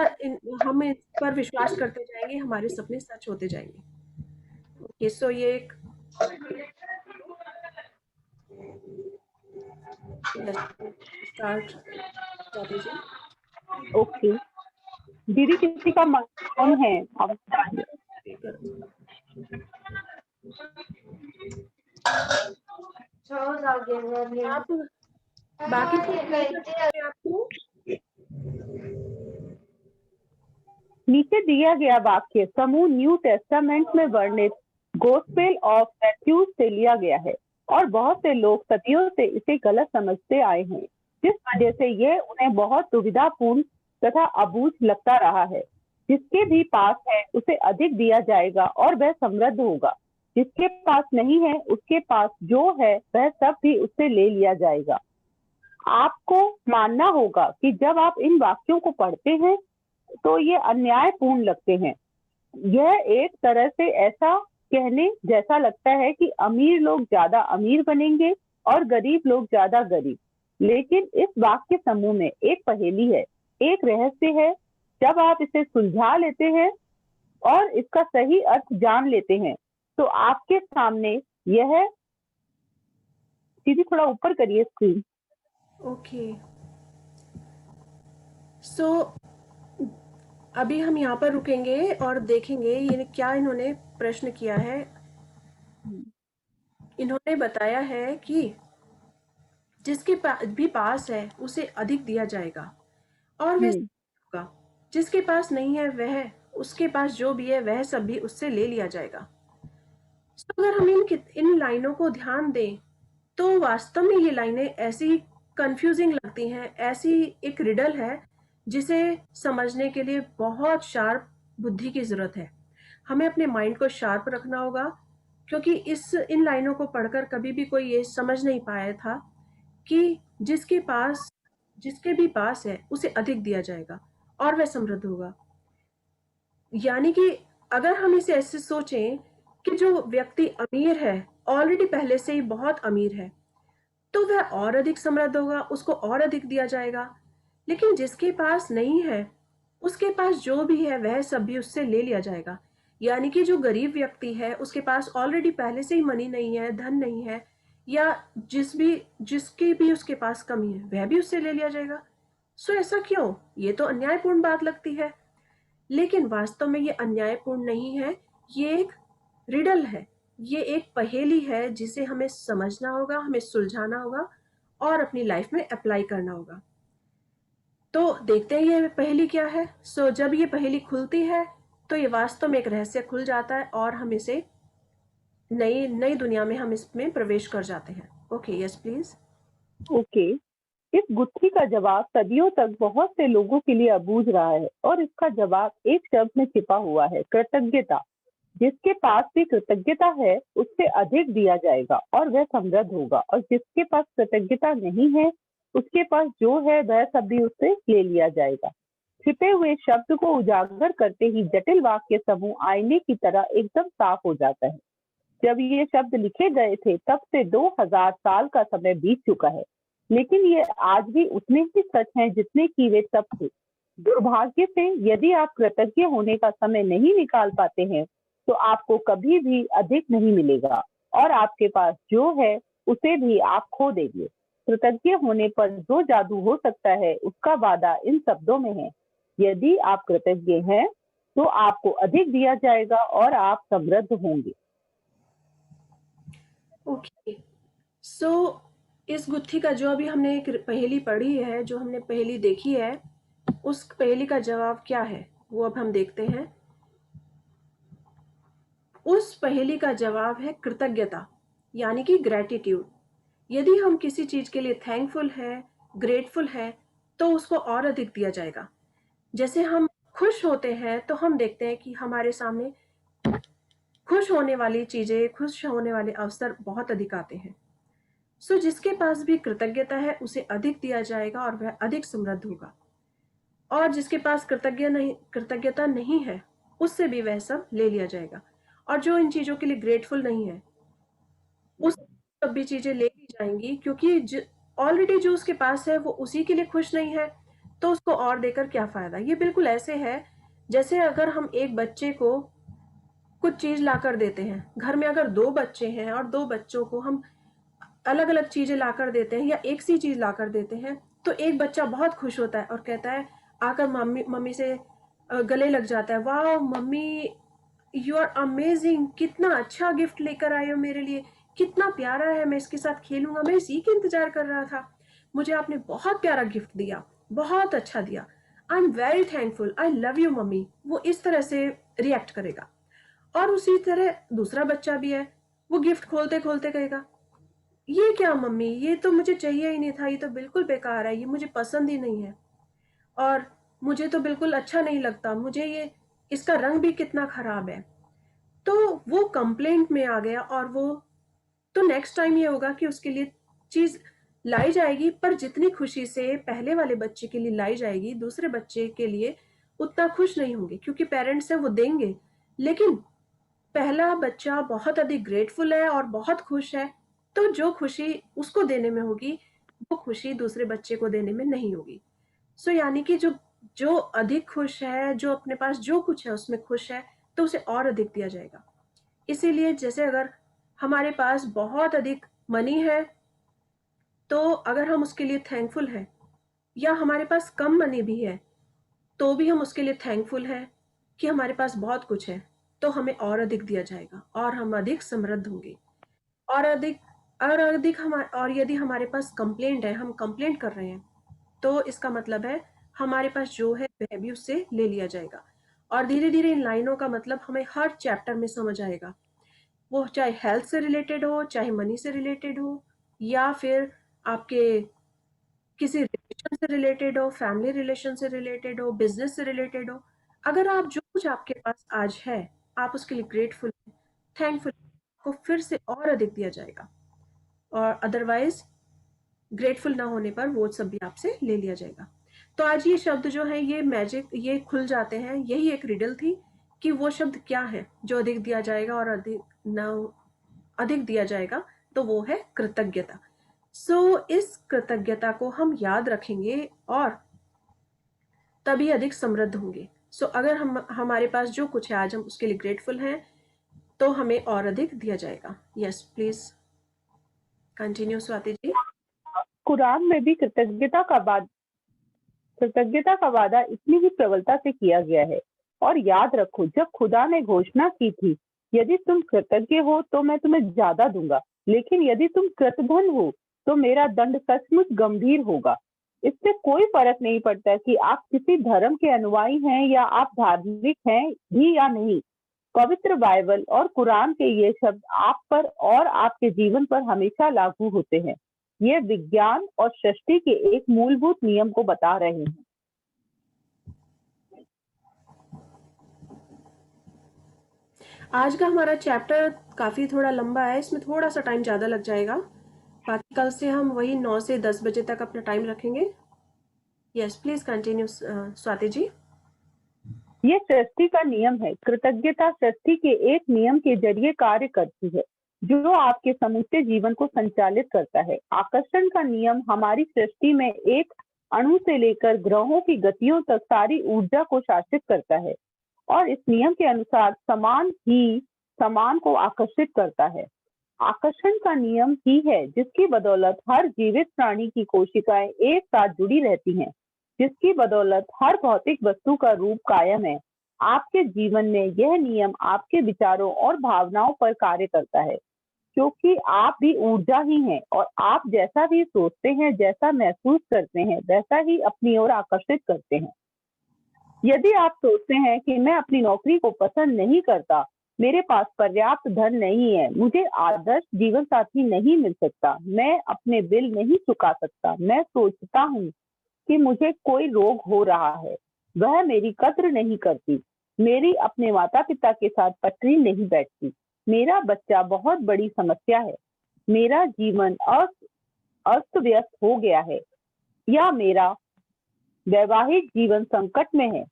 हम इस पर विश्वास करते जाएंगे, हमारे सपने सच होते जाएंगे। ओके, सो ये एक स्टार्ट जी। ओके दीदी, किसी का मन है आप बाकी आपको नीचे दिया गया वाक्य समूह न्यू टेस्टामेंट में वर्णित गॉस्पेल ऑफ मैथ्यू से लिया गया है, और बहुत से लोग सदियों से इसे गलत समझते आए हैं, जिस वजह से यह उन्हें बहुत दुविधापूर्ण तथा अबूझ लगता रहा है। जिसके भी पास है उसे अधिक दिया जाएगा और वह समृद्ध होगा। जिसके पास नहीं है उसके पास जो है वह सब भी उससे ले लिया जाएगा। आपको मानना होगा कि जब आप इन वाक्यों को पढ़ते हैं तो ये अन्यायपूर्ण लगते हैं। यह एक तरह से ऐसा कहने जैसा लगता है कि अमीर लोग ज्यादा अमीर बनेंगे और गरीब लोग ज्यादा गरीब। लेकिन इस वाक्य समूह में एक पहेली है, एक रहस्य है। जब आप इसे सुलझा लेते हैं और इसका सही अर्थ जान लेते हैं तो आपके सामने यह, दीदी थोड़ा ऊपर करिए स्क्रीन। ओके, सो अभी हम यहाँ पर रुकेंगे और देखेंगे ये क्या इन्होंने प्रश्न किया है। इन्होंने बताया है कि जिसके भी पास है उसे अधिक दिया जाएगा और वह होगा, जिसके पास नहीं है वह, उसके पास जो भी है वह सब भी उससे ले लिया जाएगा। तो अगर हम इन लाइनों को ध्यान दें तो वास्तव में ये लाइनें ऐसी कंफ्यूजिंग लगती हैं, ऐसी एक रिडल है जिसे समझने के लिए बहुत शार्प बुद्धि की जरूरत है। हमें अपने माइंड को शार्प रखना होगा, क्योंकि इन लाइनों को पढ़कर कभी भी कोई ये समझ नहीं पाया था कि जिसके भी पास है उसे अधिक दिया जाएगा और वह समृद्ध होगा। यानी कि अगर हम इसे ऐसे सोचें कि जो व्यक्ति अमीर है, ऑलरेडी पहले से ही बहुत अमीर है, तो वह और अधिक समृद्ध होगा, उसको और अधिक दिया जाएगा। लेकिन जिसके पास नहीं है, उसके पास जो भी है वह सब भी उससे ले लिया जाएगा। यानी कि जो गरीब व्यक्ति है, उसके पास ऑलरेडी पहले से ही मनी नहीं है, धन नहीं है, या जिसकी भी उसके पास कमी है वह भी उससे ले लिया जाएगा। सो ऐसा क्यों? ये तो अन्यायपूर्ण बात लगती है, लेकिन वास्तव में ये अन्यायपूर्ण नहीं है। ये एक रिडल है, ये एक पहेली है जिसे हमें समझना होगा, हमें सुलझाना होगा और अपनी लाइफ में अप्लाई करना होगा। तो देखते हैं ये पहेली क्या है। सो जब ये पहेली खुलती है तो ये वास्तव में एक रहस्य खुल जाता है और हम इसे नई नई दुनिया में हम इसमें प्रवेश कर जाते हैं। Okay, yes please. ओके, इस गुत्थी का जवाब सदियों तक बहुत से लोगों के लिए अबूझ रहा है और इसका जवाब एक शब्द में छिपा हुआ है, कृतज्ञता। जिसके पास भी कृतज्ञता है उससे अधिक दिया जाएगा और वह समृद्ध होगा, और जिसके पास कृतज्ञता नहीं है उसके पास जो है वह सब भी उससे ले लिया जाएगा। छिपे हुए शब्द को उजागर करते ही जटिल वाक्य समूह आईने की तरह एकदम साफ हो जाता है। जब ये शब्द लिखे गए थे तब से 2000 साल का समय बीत चुका है, लेकिन ये आज भी उतने ही सच हैं जितने कि वे तब थे। दुर्भाग्य से यदि आप कृतज्ञ होने का समय नहीं निकाल पाते हैं तो आपको कभी भी अधिक नहीं मिलेगा और आपके पास जो है उसे भी आप खो देंगे। कृतज्ञ होने पर जो जादू हो सकता है उसका वादा इन शब्दों में है, यदि आप कृतज्ञ हैं तो आपको अधिक दिया जाएगा और आप समृद्ध होंगे। ओके, सो इस गुत्थी का जो अभी हमने एक पहेली पढ़ी है, जो हमने पहेली देखी है, उस पहेली का जवाब क्या है वो अब हम देखते हैं। उस पहेली का जवाब है कृतज्ञता, यानी कि ग्रेटिट्यूड। यदि हम किसी चीज के लिए थैंकफुल है, ग्रेटफुल है, तो उसको और अधिक दिया जाएगा। जैसे हम खुश होते हैं तो हम देखते हैं कि हमारे सामने खुश होने वाली चीजें, खुश होने वाले अवसर बहुत अधिक आते हैं। सो जिसके पास भी कृतज्ञता है उसे अधिक दिया जाएगा और वह अधिक समृद्ध होगा, और जिसके पास कृतज्ञता नहीं है उससे भी वह सब ले लिया जाएगा। और जो इन चीजों के लिए ग्रेटफुल नहीं है उस सब भी चीजें ले ली जाएंगी, क्योंकि ऑलरेडी जो उसके पास है वो उसी के लिए खुश नहीं है, तो उसको और देकर क्या फायदा। ये बिल्कुल ऐसे है जैसे अगर हम एक बच्चे को कुछ चीज लाकर देते हैं। घर में अगर 2 बच्चे हैं और 2 बच्चों को हम अलग अलग चीजें लाकर देते हैं या एक सी चीज लाकर देते हैं, तो एक बच्चा बहुत खुश होता है और कहता है, आकर मम्मी से गले लग जाता है, वाह मम्मी यू आर अमेजिंग, कितना अच्छा गिफ्ट लेकर आए हो मेरे लिए, कितना प्यारा है, मैं इसके साथ खेलूंगा, मैं इसी के इंतजार कर रहा था, मुझे आपने बहुत प्यारा गिफ्ट दिया, बहुत अच्छा दिया, I am very thankful, I love you mummy. वो इस तरह से रिएक्ट करेगा। और उसी तरह दूसरा बच्चा भी है, वो गिफ्ट खोलते खोलते कहेगा, ये क्या मम्मी, ये तो मुझे चाहिए ही नहीं था, ये तो बिल्कुल बेकार है, ये मुझे पसंद ही नहीं है, और मुझे तो बिल्कुल अच्छा नहीं लगता, मुझे ये इसका रंग भी कितना खराब है। तो वो कंप्लेंट में आ गया, और वो तो नेक्स्ट टाइम ये होगा कि उसके लिए चीज लाई जाएगी, पर जितनी खुशी से पहले वाले बच्चे के लिए लाई जाएगी, दूसरे बच्चे के लिए उतना खुश नहीं होंगे, क्योंकि पेरेंट्स हैं वो देंगे, लेकिन पहला बच्चा बहुत अधिक ग्रेटफुल है और बहुत खुश है, तो जो खुशी उसको देने में होगी वो खुशी दूसरे बच्चे को देने में नहीं होगी। सो यानी कि जो अधिक खुश है, जो अपने पास जो कुछ है उसमें खुश है, तो उसे और अधिक दिया जाएगा। इसीलिए जैसे अगर हमारे पास बहुत अधिक मनी है, तो अगर हम उसके लिए थैंकफुल हैं, या हमारे पास कम मनी भी है तो भी हम उसके लिए थैंकफुल हैं कि हमारे पास बहुत कुछ है, तो हमें और अधिक दिया जाएगा और हम अधिक समृद्ध होंगे। और यदि हमारे पास कंप्लेंट है, हम कंप्लेंट कर रहे हैं, तो इसका मतलब है हमारे पास जो है वह भी उससे ले लिया जाएगा। और धीरे धीरे इन लाइनों का मतलब हमें हर चैप्टर में समझ आएगा, वो चाहे हेल्थ से रिलेटेड हो, चाहे मनी से रिलेटेड हो, या फिर आपके किसी रिलेशन से रिलेटेड हो, फैमिली रिलेशन से रिलेटेड हो, बिजनेस से रिलेटेड हो। अगर आप जो कुछ आपके पास आज है आप उसके लिए ग्रेटफुल, थैंकफुल, को फिर से और अधिक दिया जाएगा, और अदरवाइज ग्रेटफुल ना होने पर वो सब भी आपसे ले लिया जाएगा। तो आज ये शब्द जो है, ये मैजिक, ये खुल जाते हैं। यही एक रिडल थी कि वो शब्द क्या है जो अधिक दिया जाएगा और अधिक दिया जाएगा, तो वो है कृतज्ञता। सो इस कृतज्ञता को हम याद रखेंगे और तभी अधिक समृद्ध होंगे। सो अगर हमारे पास जो कुछ है आज हम उसके लिए ग्रेटफुल हैं तो हमें और अधिक दिया जाएगा। यस प्लीज कंटिन्यू स्वाति जी। कुरान में भी कृतज्ञता का वादा इतनी ही प्रबलता से किया गया है। और याद रखो, जब खुदा ने घोषणा की थी, यदि तुम कृतज्ञ हो तो मैं तुम्हें ज्यादा दूंगा, लेकिन यदि तुम कृतघ्न हो तो मेरा दंड सचमुच गंभीर होगा। इससे कोई फर्क नहीं पड़ता कि आप किसी धर्म के अनुयायी हैं या आप धार्मिक हैं भी या नहीं। पवित्र बाइबल और कुरान के ये शब्द आप पर और आपके जीवन पर हमेशा लागू होते हैं। ये विज्ञान और सृष्टि के एक मूलभूत नियम को बता रहे हैं। आज का हमारा चैप्टर काफी थोड़ा लंबा है, इसमें थोड़ा सा टाइम ज्यादा लग जाएगा। बाकी कल से हम वही 9 से 10 बजे तक अपना टाइम रखेंगे। यस प्लीज कंटिन्यू स्वाति जी। ये सृष्टि का नियम है। कृतज्ञता सृष्टि के एक नियम के जरिए कार्य करती है जो आपके समूचे जीवन को संचालित करता है। आकर्षण का नियम हमारी सृष्टि में एक अणु से लेकर ग्रहों की गतियों तक सारी ऊर्जा को शासित करता है और इस नियम के अनुसार समान ही समान को आकर्षित करता है। आकर्षण का नियम ही है जिसकी बदौलत हर जीवित प्राणी की कोशिकाएं एक साथ जुड़ी रहती हैं, जिसकी बदौलत हर भौतिक वस्तु का रूप कायम है। आपके जीवन में यह नियम आपके विचारों और भावनाओं पर कार्य करता है, क्योंकि आप भी ऊर्जा ही हैं और आप जैसा भी सोचते हैं, जैसा महसूस करते हैं, वैसा ही अपनी ओर आकर्षित करते हैं। यदि आप सोचते हैं कि मैं अपनी नौकरी को पसंद नहीं करता, मेरे पास पर्याप्त धन नहीं है, मुझे आदर्श जीवन साथी नहीं मिल सकता, मैं अपने बिल नहीं चुका सकता, मैं सोचता हूँ कि मुझे कोई रोग हो रहा है, वह मेरी कद्र नहीं करती, मेरी अपने माता पिता के साथ पटरी नहीं बैठती, मेरा बच्चा बहुत बड़ी समस्या है, मेरा जीवन अस्त व्यस्त हो गया है, या मेरा वैवाहिक जीवन संकट में है,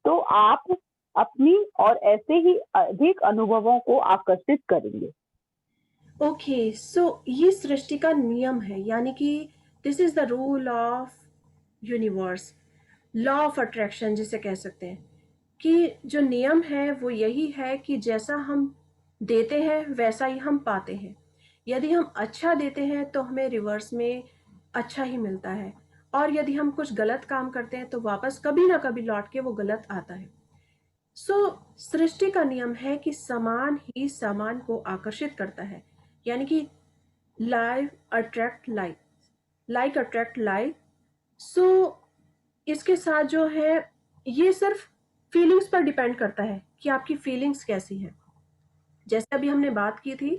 तो आप अपनी और ऐसे ही अधिक अनुभवों को आकर्षित करेंगे। ओके, सो ये सृष्टि का नियम है, यानी कि this is the rule of universe, law of attraction जिसे कह सकते हैं, कि जो नियम है वो यही है कि जैसा हम देते हैं वैसा ही हम पाते हैं। यदि हम अच्छा देते हैं तो हमें रिवर्स में अच्छा ही मिलता है, और यदि हम कुछ गलत काम करते हैं तो वापस कभी ना कभी लौट के वो गलत आता है। सो सृष्टि का नियम है कि समान ही समान को आकर्षित करता है, यानी कि लाइक अट्रैक्ट लाइक। सो इसके साथ जो है ये सिर्फ फीलिंग्स पर डिपेंड करता है कि आपकी फीलिंग्स कैसी है। जैसे अभी हमने बात की थी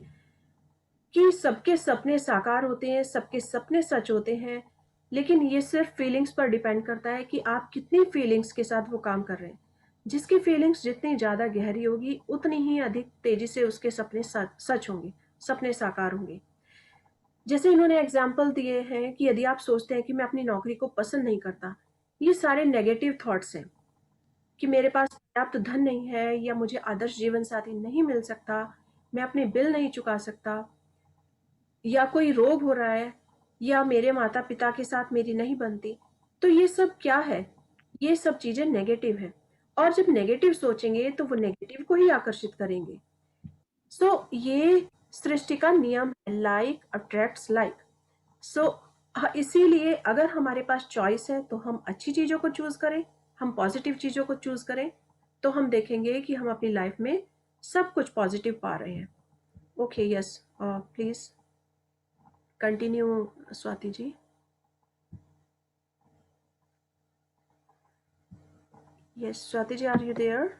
कि सबके सपने साकार होते हैं, सबके सपने सच होते हैं, लेकिन ये सिर्फ फीलिंग्स पर डिपेंड करता है कि आप कितनी फीलिंग्स के साथ वो काम कर रहे हैं। जिसकी फीलिंग्स जितनी ज़्यादा गहरी होगी उतनी ही अधिक तेजी से उसके सपने सच होंगे, सपने साकार होंगे। जैसे इन्होंने एग्जाम्पल दिए हैं कि यदि आप सोचते हैं कि मैं अपनी नौकरी को पसंद नहीं करता, ये सारे नेगेटिव थॉट्स हैं कि मेरे पास पर्याप्त धन नहीं है, या मुझे आदर्श जीवन साथी नहीं मिल सकता, मैं अपने बिल नहीं चुका सकता, या कोई रोग हो रहा है, या मेरे माता पिता के साथ मेरी नहीं बनती। तो ये सब क्या है? ये सब चीजें नेगेटिव है, और जब नेगेटिव सोचेंगे तो वो नेगेटिव को ही आकर्षित करेंगे। सो ये सृष्टि का नियम है, लाइक अट्रैक्ट्स लाइक। सो इसीलिए अगर हमारे पास चॉइस है तो हम अच्छी चीजों को चूज करें, हम पॉजिटिव चीजों को चूज करें, तो हम देखेंगे कि हम अपनी लाइफ में सब कुछ पॉजिटिव पा रहे हैं। Okay, yes please continue Swati ji. Yes Swati ji, are you there?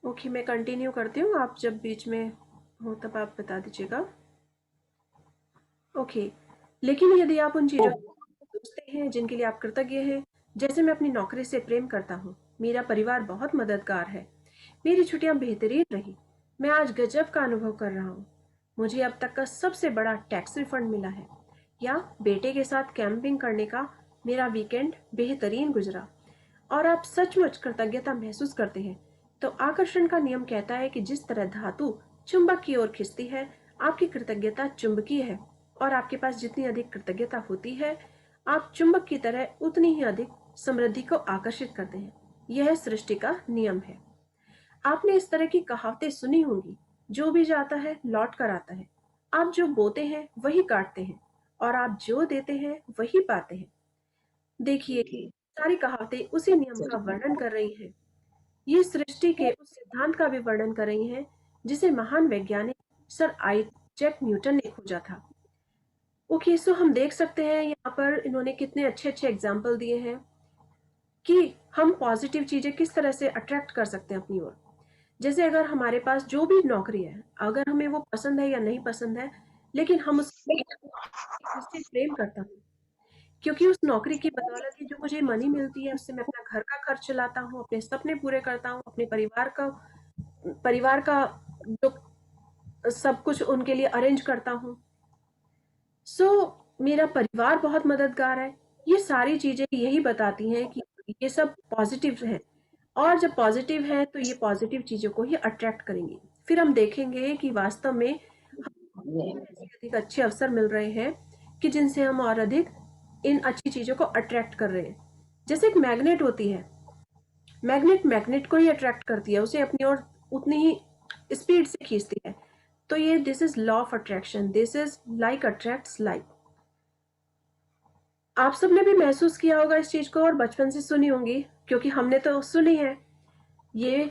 Okay, मैं कंटिन्यू करती हूँ, आप जब बीच में हो तब आप बता दीजिएगा। ओके, लेकिन यदि आप उन चीजों सोचते हैं जिनके लिए आप कृतज्ञ हैं, जैसे मैं अपनी नौकरी से प्रेम करता हूँ, मेरा परिवार बहुत मददगार है, मेरी छुट्टियां बेहतरीन रही, मैं आज गजब का अनुभव कर रहा हूँ, मुझे अब तक का सबसे बड़ा टैक्स रिफंड मिला है, या बेटे के साथ कैंपिंग करने का मेरा वीकेंड बेहतरीन गुजरा, और आप सचमुच कृतज्ञता महसूस करते हैं, तो आकर्षण का नियम कहता है कि जिस तरह धातु चुंबक की ओर खिंचती है, आपकी कृतज्ञता चुंबकीय है और आपके पास जितनी अधिक कृतज्ञता होती है, आप चुंबक की तरह उतनी ही अधिक समृद्धि को आकर्षित करते हैं। यह सृष्टि का नियम है। आपने इस तरह की कहावतें सुनी होंगी, जो भी जाता है लौट कर आता है। आप जो बोते हैं वही काटते हैं और आप जो देते हैं वही पाते हैं। देखिए, सारी कहावतें उसी नियम का वर्णन कर रही हैं। ये सृष्टि के उस सिद्धांत का भी वर्णन कर रही हैं जिसे महान वैज्ञानिक सर आइजैक न्यूटन ने खोजा था। ओके, सो हम देख सकते हैं यहाँ पर इन्होंने कितने अच्छे अच्छे एग्जाम्पल दिए हैं कि हम पॉजिटिव चीजें किस तरह से अट्रैक्ट कर सकते हैं अपनी ओर। जैसे अगर हमारे पास जो भी नौकरी है, अगर हमें वो पसंद है या नहीं पसंद है, लेकिन हम उससे प्रेम करता हूँ, क्योंकि उस नौकरी की बदौलत ही जो मुझे मनी मिलती है उससे मैं अपना घर का खर्च चलाता हूँ, अपने सपने पूरे करता हूँ, अपने परिवार का जो सब कुछ उनके लिए अरेंज करता हूँ। सो मेरा परिवार बहुत मददगार है। ये सारी चीजें यही बताती हैं कि ये सब पॉजिटिव है, और जब पॉजिटिव है तो ये पॉजिटिव चीजों को ही अट्रैक्ट करेंगे। फिर हम देखेंगे कि वास्तव में ऐसे अधिक अच्छे अवसर मिल रहे हैं कि जिनसे हम और अधिक इन अच्छी चीजों को अट्रैक्ट कर रहे हैं। जैसे एक मैग्नेट होती है, मैग्नेट को ही अट्रैक्ट करती है, उसे अपनी ओर उतनी ही स्पीड से खींचती है। तो ये this is law of attraction, this is like attracts like. आप सबने भी महसूस किया होगा इस चीज को और बचपन से सुनी होंगी, क्योंकि हमने तो सुनी है ये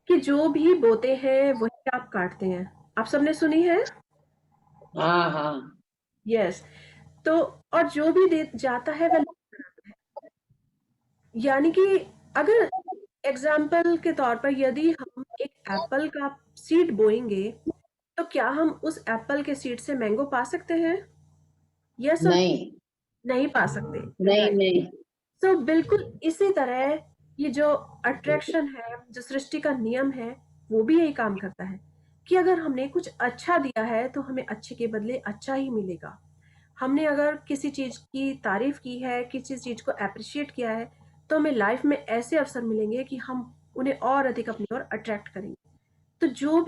कि जो भी बोते हैं वही आप काटते हैं। आप सबने सुनी है? हाँ हाँ। यस। तो और जो भी दे जाता है वह लौट कर आता है। यानी कि अगर एग्जाम्पल के तौर पर यदि हम एक एप्पल का सीड बोएंगे, तो क्या हम उस एप्पल के सीड से मैंगो पा सकते हैं? यस, नहीं नहीं पा सकते। नहीं नहीं। तो बिल्कुल इसी तरह ये जो अट्रैक्शन है, जो सृष्टि का नियम है, वो भी यही काम करता है कि अगर हमने कुछ अच्छा दिया है तो हमें अच्छे के बदले अच्छा ही मिलेगा। हमने अगर किसी चीज की तारीफ की है, किसी चीज को अप्रिशिएट किया है, तो हमें लाइफ में ऐसे अवसर मिलेंगे कि हम उन्हें और अधिक अपनी ओर अट्रैक्ट करेंगे। तो जो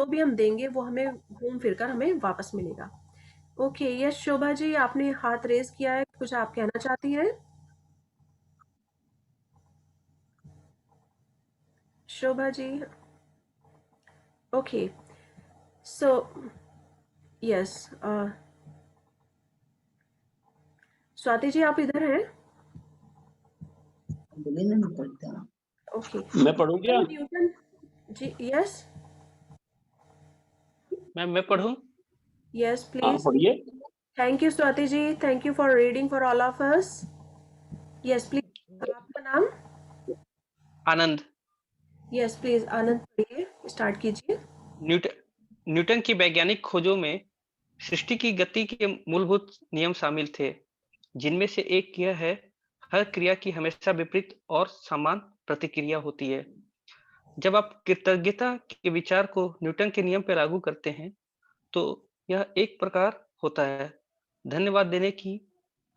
भी हम देंगे वो हमें घूम फिर कर हमें वापस मिलेगा। ओके, यस शोभा जी, आपने हाथ रेज किया है, कुछ आप कहना चाहती हैं? Shobha ji, okay, so yes, Swati जी आप इधर हैं? बोले ना पढ़ता। ओके, मैं पढ़ूं क्या? न्यूटन जी, यस मैम मैं पढ़ूं? यस हाँ प्लीज। पढ़िए। Thank you Swati ji, thank you for reading for all of us. Yes please, आपका नाम? आनंद। यस प्लीज, आनंद पढ़िए, स्टार्ट कीजिए। न्यूटन की वैज्ञानिक खोजों में सृष्टि की गति के मूलभूत नियम शामिल थे, जिनमें से एक यह है, हर क्रिया की हमेशा विपरीत और समान प्रतिक्रिया होती है। जब आप कृतज्ञता के विचार को न्यूटन के नियम पर लागू करते हैं, तो यह एक प्रकार होता है, धन्यवाद देने की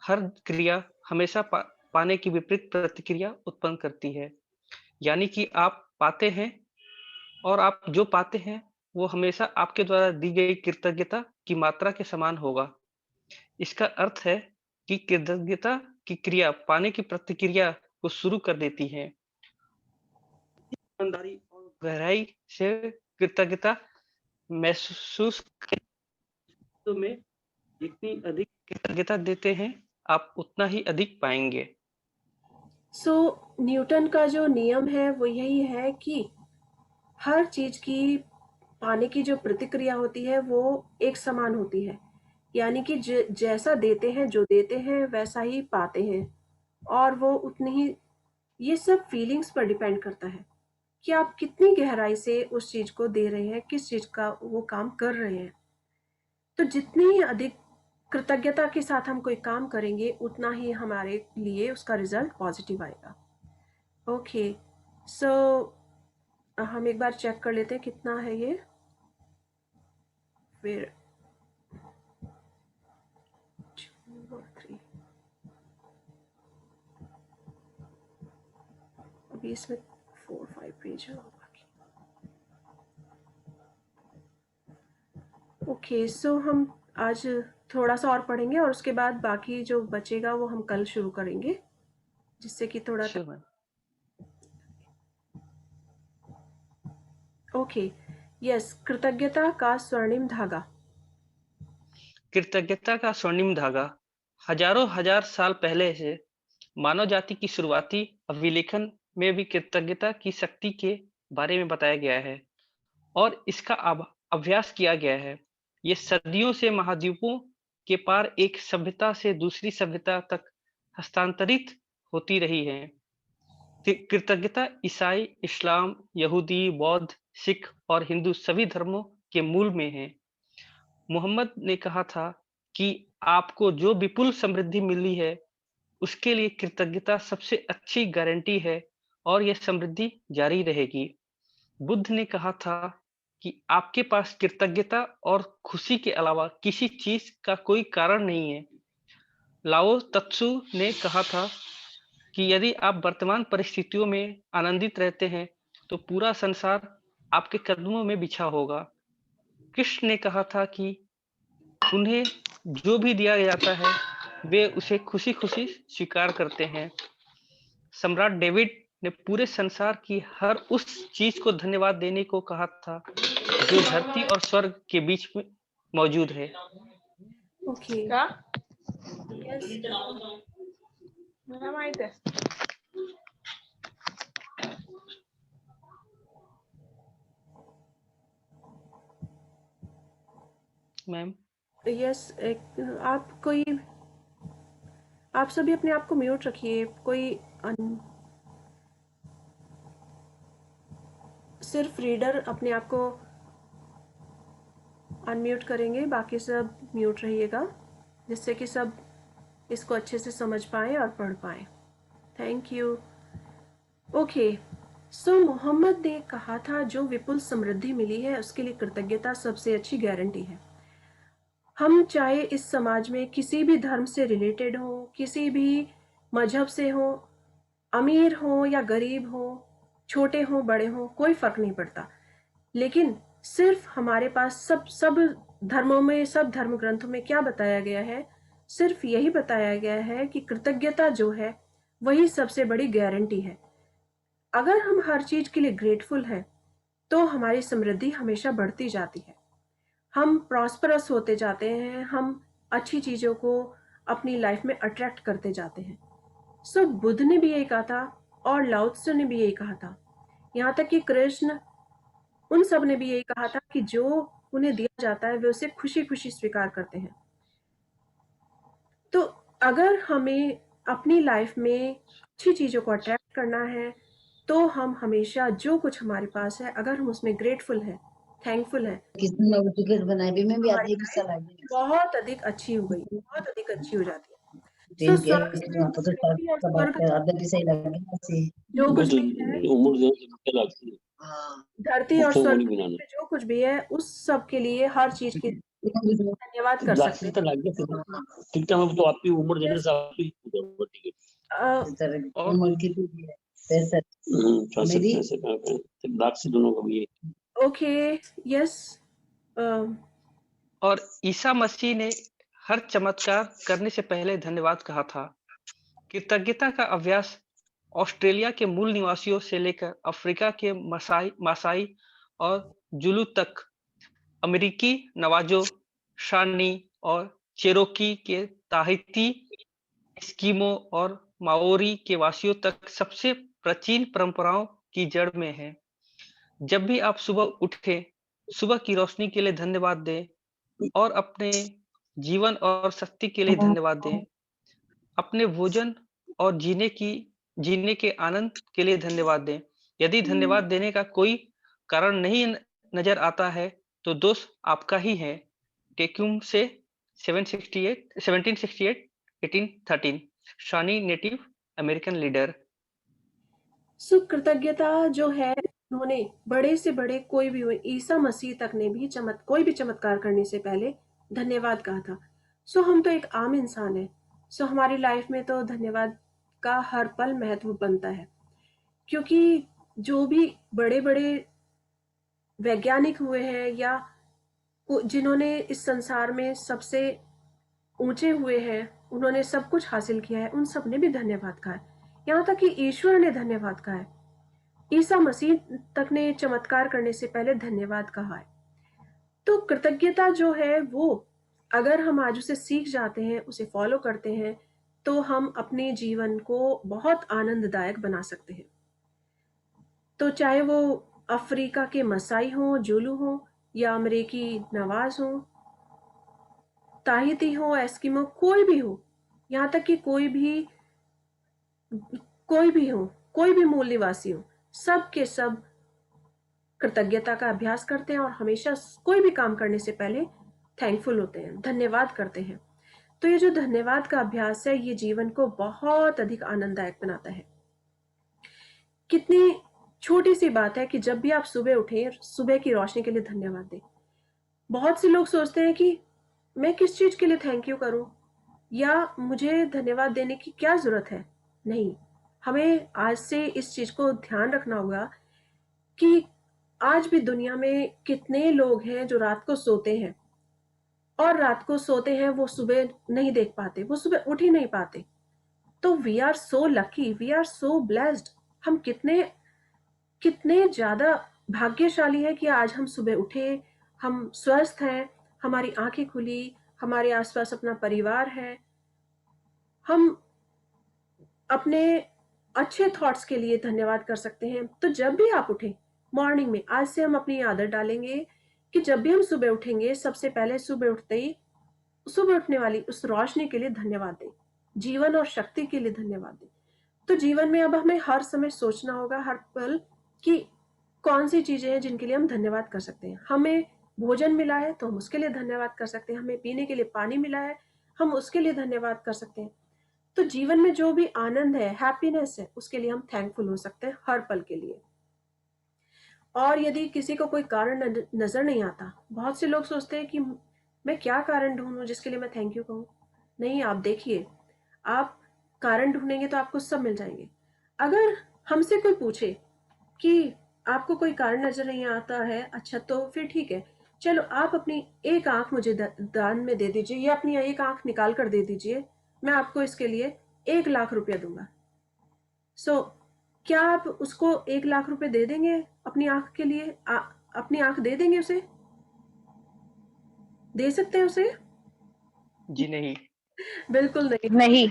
हर क्रिया हमेशा पाने की विपरीत प्रतिक्रिया उत्पन्न करती है। यानी कि आप पाते हैं और आप जो पाते हैं वो हमेशा आपके द्वारा दी गई कृतज्ञता की मात्रा के समान होगा। इसका अर्थ है कि कृतज्ञता की क्रिया पाने की प्रतिक्रिया को शुरू कर देती है। ईमानदारी और गहराई से कृतज्ञता महसूस में जितनी अधिक कृतज्ञता देते हैं, आप उतना ही अधिक पाएंगे। सो न्यूटन का जो नियम है वो यही है कि हर चीज की पाने की जो प्रतिक्रिया होती है वो एक समान होती है। यानी कि जैसा देते हैं, जो देते हैं वैसा ही पाते हैं, और वो उतनी ही, ये सब फीलिंग्स पर डिपेंड करता है कि आप कितनी गहराई से उस चीज को दे रहे हैं, किस चीज का वो काम कर रहे हैं। तो जितनी अधिक कृतज्ञता के साथ हम कोई काम करेंगे, उतना ही हमारे लिए उसका रिजल्ट पॉजिटिव आएगा। ओके, सो हम एक बार चेक कर लेते हैं कितना है ये। फिर 2 और 3, अभी इसमें 4-5 पेज है बाकी। ओके, सो हम आज थोड़ा सा और पढ़ेंगे और उसके बाद बाकी जो बचेगा वो हम कल शुरू करेंगे, जिससे कि थोड़ा श्योर मैम। ओके, यस, कृतज्ञता का स्वर्णिम धागा। कृतज्ञता का स्वर्णिम धागा हजारों हजार साल पहले से मानव जाति की शुरुआती अभिलेखन में भी कृतज्ञता की शक्ति के बारे में बताया गया है और इसका अभ्यास किया गया है। ये सदियों से महाद्वीपों के पार एक सभ्यता से दूसरी सभ्यता तक हस्तांतरित होती रही है। कृतज्ञता ईसाई, इस्लाम, यहूदी, बौद्ध, सिख और हिंदू सभी धर्मों के मूल में है। मोहम्मद ने कहा था कि आपको जो विपुल समृद्धि मिली है उसके लिए कृतज्ञता सबसे अच्छी गारंटी है और यह समृद्धि जारी रहेगी। बुद्ध ने कहा था कि आपके पास कृतज्ञता और खुशी के अलावा किसी चीज का कोई कारण नहीं है। लाओ त्सु ने कहा था कि यदि आप वर्तमान परिस्थितियों में आनंदित रहते हैं तो पूरा संसार आपके कदमों में बिछा होगा। कृष्ण ने कहा था कि उन्हें जो भी दिया जाता है वे उसे खुशी खुशी स्वीकार करते हैं। सम्राट डेविड ने पूरे संसार की हर उस चीज को धन्यवाद देने को कहा था जो धरती और स्वर्ग के बीच में मौजूद है। ओके, का यस, मला माहित आहे। मैम यस, आप सभी अपने आप को म्यूट रखिए। सिर्फ रीडर अपने आप को अनम्यूट करेंगे, बाकी सब म्यूट रहिएगा, जिससे कि सब इसको अच्छे से समझ पाए और पढ़ पाए। Thank you. ओके, सो मोहम्मद ने कहा था जो विपुल समृद्धि मिली है उसके लिए कृतज्ञता सबसे अच्छी गारंटी है। हम चाहे इस समाज में किसी भी धर्म से रिलेटेड हो, किसी भी मजहब से हो, अमीर हो या गरीब हो, छोटे हो बड़े हो, कोई फर्क नहीं पड़ता, लेकिन सिर्फ हमारे पास सब धर्मों में, सब धर्म ग्रंथों में क्या बताया गया है? सिर्फ यही बताया गया है कि कृतज्ञता जो है वही सबसे बड़ी गारंटी है। अगर हम हर चीज के लिए ग्रेटफुल हैं तो हमारी समृद्धि हमेशा बढ़ती जाती है, हम प्रॉस्परस होते जाते हैं, हम अच्छी चीजों को अपनी लाइफ में अट्रैक्ट करते जाते हैं। सो बुद्ध ने भी यही कहा था और लाओ त्से ने भी यही कहा था, यहाँ तक कि कृष्ण, उन सब ने भी यही कहा था कि जो उन्हें दिया जाता है वे उसे खुशी खुशी स्वीकार करते हैं। तो अगर हमें अपनी लाइफ में अच्छी चीजों को अट्रैक्ट करना है तो हम हमेशा जो कुछ हमारे पास है, अगर हम उसमें ग्रेटफुल हैं, थैंकफुल है, किसने लोग टिकट बनाए भी मैं भी हमारी आधी हिस्सा लाइफ लगी बहुत अधिक अच्छी हो गई, बहुत अधिक अच्छी हो जाती है। ट्रेन के स्वर्ग से, वहां पर पृथ्वी और तो बात स्वर्ग कर आधा भी सही लगे ऐसे जो कुछ तो भी है, उम्र जो लगती है हां धरती और उसको स्वर्ग मुड़ी के बनाना बीच में जो कुछ भी है, उस सब के लिए, हर चीज के लिए धन्यवाद कर सकते दाखिल तर लागले ठीक है। तो आपकी उम्र देने से आपकी ठीक है हैं। और उम्र कितनी है 65 मेरी दाखिल दोनों को भी ओके, यस, और ईसा मसीह ने हर चमत्कार करने से पहले धन्यवाद कहा था। कृतज्ञता का अभ्यास ऑस्ट्रेलिया के मूल निवासियों से लेकर अफ्रीका के मासाई और जुलू तक, अमेरिकी नवाजो, शानी और चेरोकी के ताहिती, एस्किमो और माओरी के वासियों तक सबसे प्राचीन परंपराओं की जड़ में है। जब भी आप सुबह उठें, सुबह की रोशनी के लिए धन्यवाद दें और अपने जीवन और शक्ति के लिए धन्यवाद दें। अपने भोजन और जीने के आनंद के लिए धन्यवाद दें। यदि धन्यवाद देने का कोई कारण नहीं नजर आता है तो दोष आपका ही है। टेक्यूम से 1768 शानी नेटिव अमेरिकन लीडर। सो कृतज्ञता जो है, उन्होंने बड़े से बड़े कोई भी हुए, ईसा मसीह तक ने भी कोई भी चमत्कार करने से पहले धन्यवाद कहा था। सो हम तो एक आम इंसान है, सो हमारी लाइफ में तो धन्यवाद का हर पल महत्व बनता है, क्योंकि जो भी बड़े बड़े वैज्ञानिक हुए हैं या जिन्होंने इस संसार में सबसे ऊंचे हुए हैं, उन्होंने सब कुछ हासिल किया है, उन सब ने भी धन्यवाद कहा है। यहाँ तक कि ईश्वर ने धन्यवाद कहा है, ईसा मसीह तक ने चमत्कार करने से पहले धन्यवाद कहा है। तो कृतज्ञता जो है वो अगर हम आज उसे सीख जाते हैं, उसे फॉलो करते हैं, तो हम अपने जीवन को बहुत आनंददायक बना सकते हैं। तो चाहे वो अफ्रीका के मसाई हों, जुलू हों, या अमेरिकी नवाज हों, ताहिती हो, एस्किमो, कोई भी हो, यहाँ तक कि कोई भी हो, कोई भी मूल निवासी हो, सब के सब कृतज्ञता का अभ्यास करते हैं और हमेशा कोई भी काम करने से पहले थैंकफुल होते हैं, धन्यवाद करते हैं। तो ये जो धन्यवाद का अभ्यास है, ये जीवन को बहुत अधिक आनंददायक बनाता है। कितनी छोटी सी बात है कि जब भी आप सुबह उठें, सुबह की रोशनी के लिए धन्यवाद दें। बहुत से लोग सोचते हैं कि मैं किस चीज के लिए थैंक यू करूं, या मुझे धन्यवाद देने की क्या जरूरत है। नहीं, हमें आज से इस चीज को ध्यान रखना होगा कि आज भी दुनिया में कितने लोग हैं जो रात को सोते हैं, और रात को सोते हैं वो सुबह नहीं देख पाते, वो सुबह उठ ही नहीं पाते। तो we are so lucky, we are so blessed. हम कितने ज्यादा भाग्यशाली है कि आज हम सुबह उठे, हम स्वस्थ हैं, हमारी आंखें खुली, हमारे आसपास अपना परिवार है, हम अपने अच्छे थॉट्स के लिए धन्यवाद कर सकते हैं। तो जब भी आप उठें मॉर्निंग में, आज से हम अपनी आदत डालेंगे कि जब भी हम सुबह उठेंगे, सबसे पहले सुबह उठते ही सुबह उठने वाली उस रोशनी के लिए धन्यवाद दें, जीवन और शक्ति के लिए धन्यवाद दें। तो जीवन में अब हमें हर समय सोचना होगा, हर पल, कि कौन सी चीजें हैं जिनके लिए हम धन्यवाद कर सकते हैं। हमें भोजन मिला है तो हम उसके लिए धन्यवाद कर सकते हैं, हमें पीने के लिए पानी मिला है, हम उसके लिए धन्यवाद कर सकते हैं। तो जीवन में जो भी आनंद है, हैप्पीनेस है, उसके लिए हम थैंकफुल हो सकते हैं हर पल के लिए। और यदि किसी को कोई कारण नजर नहीं आता, बहुत से लोग सोचते हैं कि मैं क्या कारण ढूंढूं जिसके लिए मैं थैंक यू कहूं। नहीं, आप देखिए, आप कारण ढूंढेंगे तो आपको सब मिल जाएंगे। अगर हमसे कोई पूछे कि आपको कोई कारण नजर नहीं आता है, अच्छा तो फिर ठीक है, चलो आप अपनी एक आंख मुझे दान में दे दीजिए, या अपनी एक आंख निकाल कर दे दीजिए, मैं आपको इसके लिए 1 लाख रुपया दूंगा। सो क्या आप उसको 1 लाख रुपए दे देंगे अपनी आंख के लिए? अपनी आंख दे देंगे उसे? दे सकते हैं उसे? जी नहीं। बिल्कुल नहीं, नहीं,